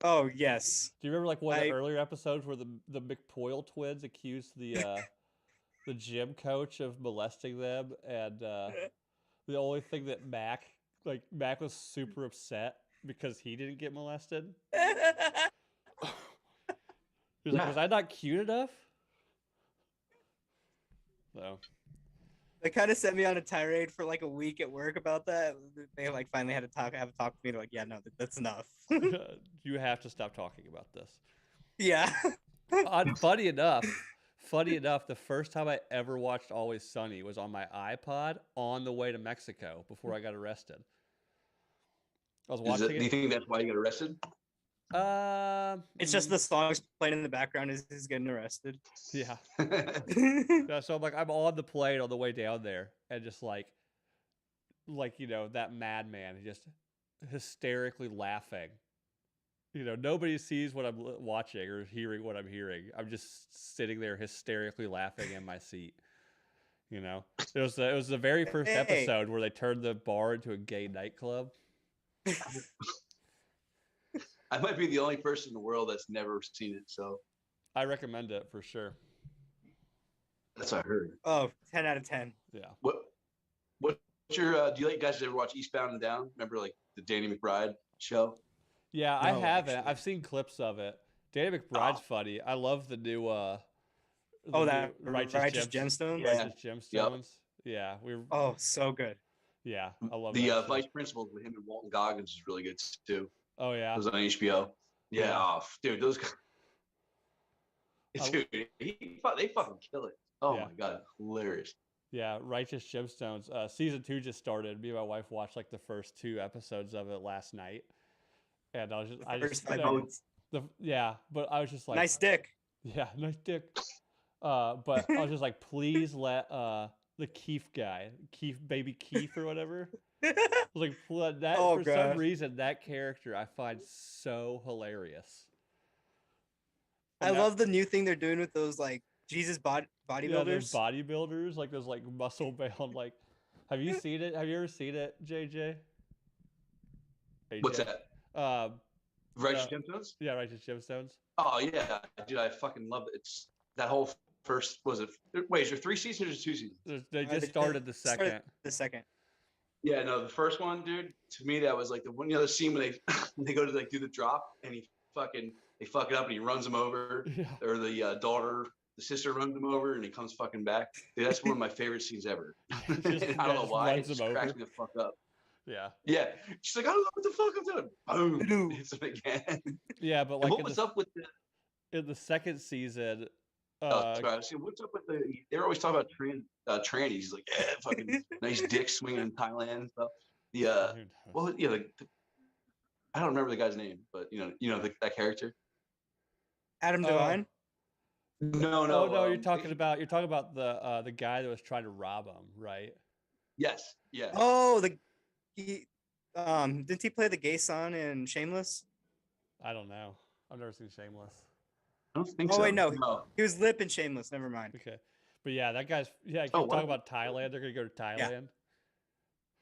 Oh, yes. Do you remember like one of the I- earlier episodes where the McPoyle twins accused the gym coach of molesting them, and the only thing that Mac was super upset because he didn't get molested. He's like, was I not cute enough? So They kind of sent me on a tirade for like a week at work about that. They like finally had to have a talk with me. They're like, yeah, no, that's enough. you have to stop talking about this. Yeah. Funny enough, the first time I ever watched Always Sunny was on my iPod on the way to Mexico before I got arrested. I was watching Do you think that's why you got arrested? It's just the songs playing in the background is getting arrested. Yeah. Yeah, so I'm on the plane on the way down there, and just like that madman just hysterically laughing. Nobody sees what I'm watching or hearing what I'm hearing. I'm just sitting there hysterically laughing in my seat. It was the very first episode where they turned the bar into a gay nightclub. I might be the only person in the world that's never seen it, so I recommend it for sure. that's what I heard. Oh, 10 out of 10. Yeah. What's your? Do you guys ever watch Eastbound and Down? Remember like the Danny McBride show? Yeah, I No, haven't. actually. I've seen clips of it. Danny McBride's funny. I love the new That new Righteous Gemstones? Yeah. Righteous Gemstones. Yeah, Oh, so good. yeah, I love The that shit. Vice Principals with him and Walton Goggins is really good too. Oh It yeah. was on HBO. Yeah, Yeah. oh, dude, those guys. Dude, they fucking kill it. Oh Yeah. my god, hilarious. Yeah, Righteous Gemstones. Season 2 just started. Me and my wife watched like the first 2 episodes of it last night, and I First just 5 minutes. but I was just like, Nice dick. yeah, nice dick. But I was just like, please let the Keith guy, baby Keith or whatever. I was like, that Oh, for God. some reason that character I find so hilarious. I And that- love the new thing they're doing with those like Jesus Yeah, those bodybuilders. bodybuilders, like those like muscle bound, like. Have you seen it? Have you ever seen it, JJ? What's AJ? that? Righteous uh, Gemstones? Yeah, Righteous Gemstones. Oh yeah, dude, I fucking love it. It's that whole first. Was it? Wait, is there 3 seasons or 2 seasons? They They just started the started second. The second. Yeah, no, the first one, dude. To me, that was like the one. The scene when they when they go to like do the drop and they fuck it up and he runs them over, Yeah. or the sister runs him over and he comes fucking back. Dude, that's one of my favorite scenes ever. Just- I don't know just why. It runs just him cracks over. me the fuck up. Yeah. Yeah, she's like, I don't know what the fuck I'm doing. Boom, hits him again. Yeah, but And like what was up with the? in the second season, Sorry, I see, what's up with the? They're always talking about trannies. He's like, yeah, fucking nice dick swinging in Thailand and stuff. The who knows? well, yeah, I don't remember the guy's name, but that character. Adam Oh. Devine. No, Oh no, you're talking about the guy that was trying to rob him, right? Yes, yeah. Oh, didn't he play the gay son in Shameless? I don't know. I've never seen Shameless. I don't think Oh, so. wait, no. He was Lip in Shameless. Never mind. Okay, but yeah, that guy's keep Oh, talking what? about Thailand. They're gonna go to Thailand.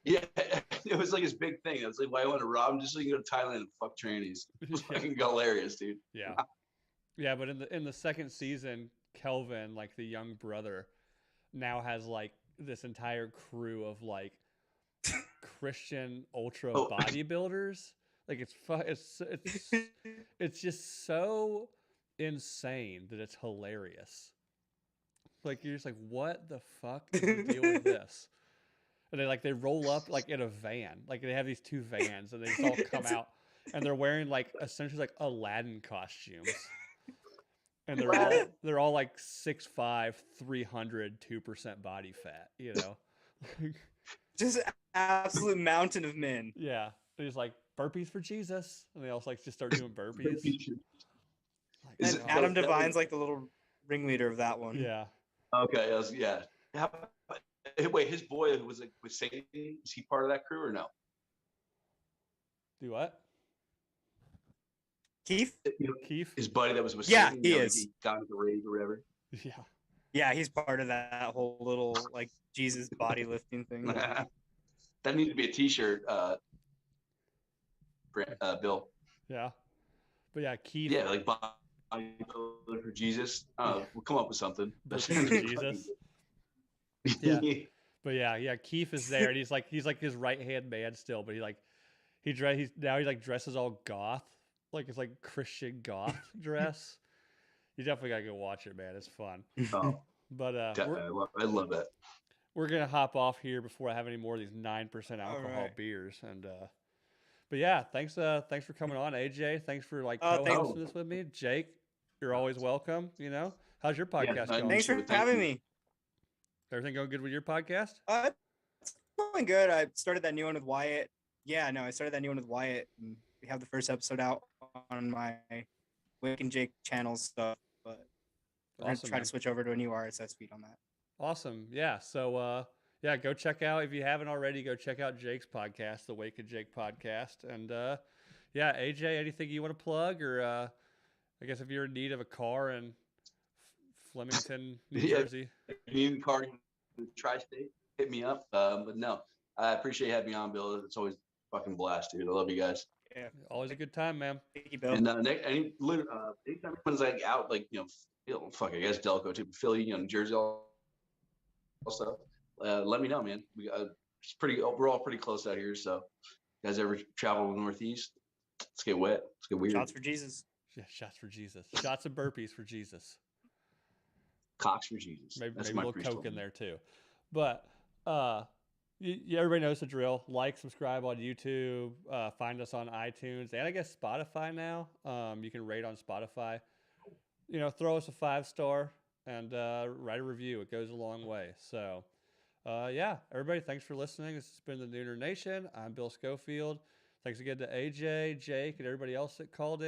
Yeah, it was like his big thing. It was like, why I want to rob him just so you can go to Thailand and fuck trannies. It was Yeah. fucking hilarious, dude. Yeah, yeah, but in the second season, Kelvin, like the young brother, now has like this entire crew of like Christian ultra Oh. bodybuilders. Like it's just so insane that it's hilarious. Like you're just like, what the fuck is the deal with this? And they roll up like in a van. Like they have these 2 vans and they just all come out and they're wearing like essentially like Aladdin costumes. And they're all like 6'5", 300, 2% body fat, you know? Just an absolute mountain of men. Yeah. And he's like, burpees for Jesus. And they all like just start doing burpees. Like, Is And it- Adam that was- Devine's like the little ringleader of that one. yeah. Okay, yeah. Wait, his boy who was singing, is he part of that crew or no? Do what? Keith? Keith? His buddy that was Yeah, singing, he you know, is. he got into the rave or whatever. Yeah. Yeah, he's part of that whole little like Jesus body lifting thing. That needs to be a T-shirt, Bill. Yeah. But yeah, Keith. Yeah, like body for Jesus. We'll come up with something. Jesus. Yeah. But yeah, Keith is there, and he's like his right hand man still, but he dresses all goth, like it's like Christian goth dress. You definitely gotta go watch it, man. It's fun. Oh, but I love that. We're gonna hop off here before I have any more of these 9% alcohol beers, and but yeah, thanks for coming on, AJ. Thanks for co-hosting this with me, Jake. You're always welcome. You know, how's your podcast going? Thanks for having me. Everything going good with your podcast? It's going good. I started that new one with Wyatt. Yeah, no, I started that new one with Wyatt, and we have the first episode out on my Wick and Jake channels stuff, but we're gonna try to switch over to a new RSS feed on that. Awesome. Yeah. So yeah, go check out, if you haven't already, go check out Jake's podcast, the Wake and Jake podcast. And yeah, AJ, anything you want to plug, or I guess if you're in need of a car in Flemington, New Jersey. If you need a car in the tri-state, hit me up. But no, I appreciate having me on, Bill. It's always fucking blast, dude. I love you guys. Yeah, always a good time, man. Thank you, Bill. And anytime anyone's like out, like fuck, I guess Delco too, Philly, New Jersey, all stuff. Let me know, man. We're all pretty close out here. So, you guys ever travel Northeast? Let's get wet. Let's get weird. Shots for Jesus. Yeah, shots for Jesus. Shots and burpees for Jesus. Cocks for Jesus. Maybe a little Coke in there too. But everybody knows the drill. Like, subscribe on YouTube. Find us on iTunes and I guess Spotify now. You can rate on Spotify. Throw us a 5-star and write a review. It goes a long way. So, yeah, everybody, thanks for listening. This has been the Nooner Nation. I'm Bill Schofield. Thanks again to AJ, Jake, and everybody else that called in.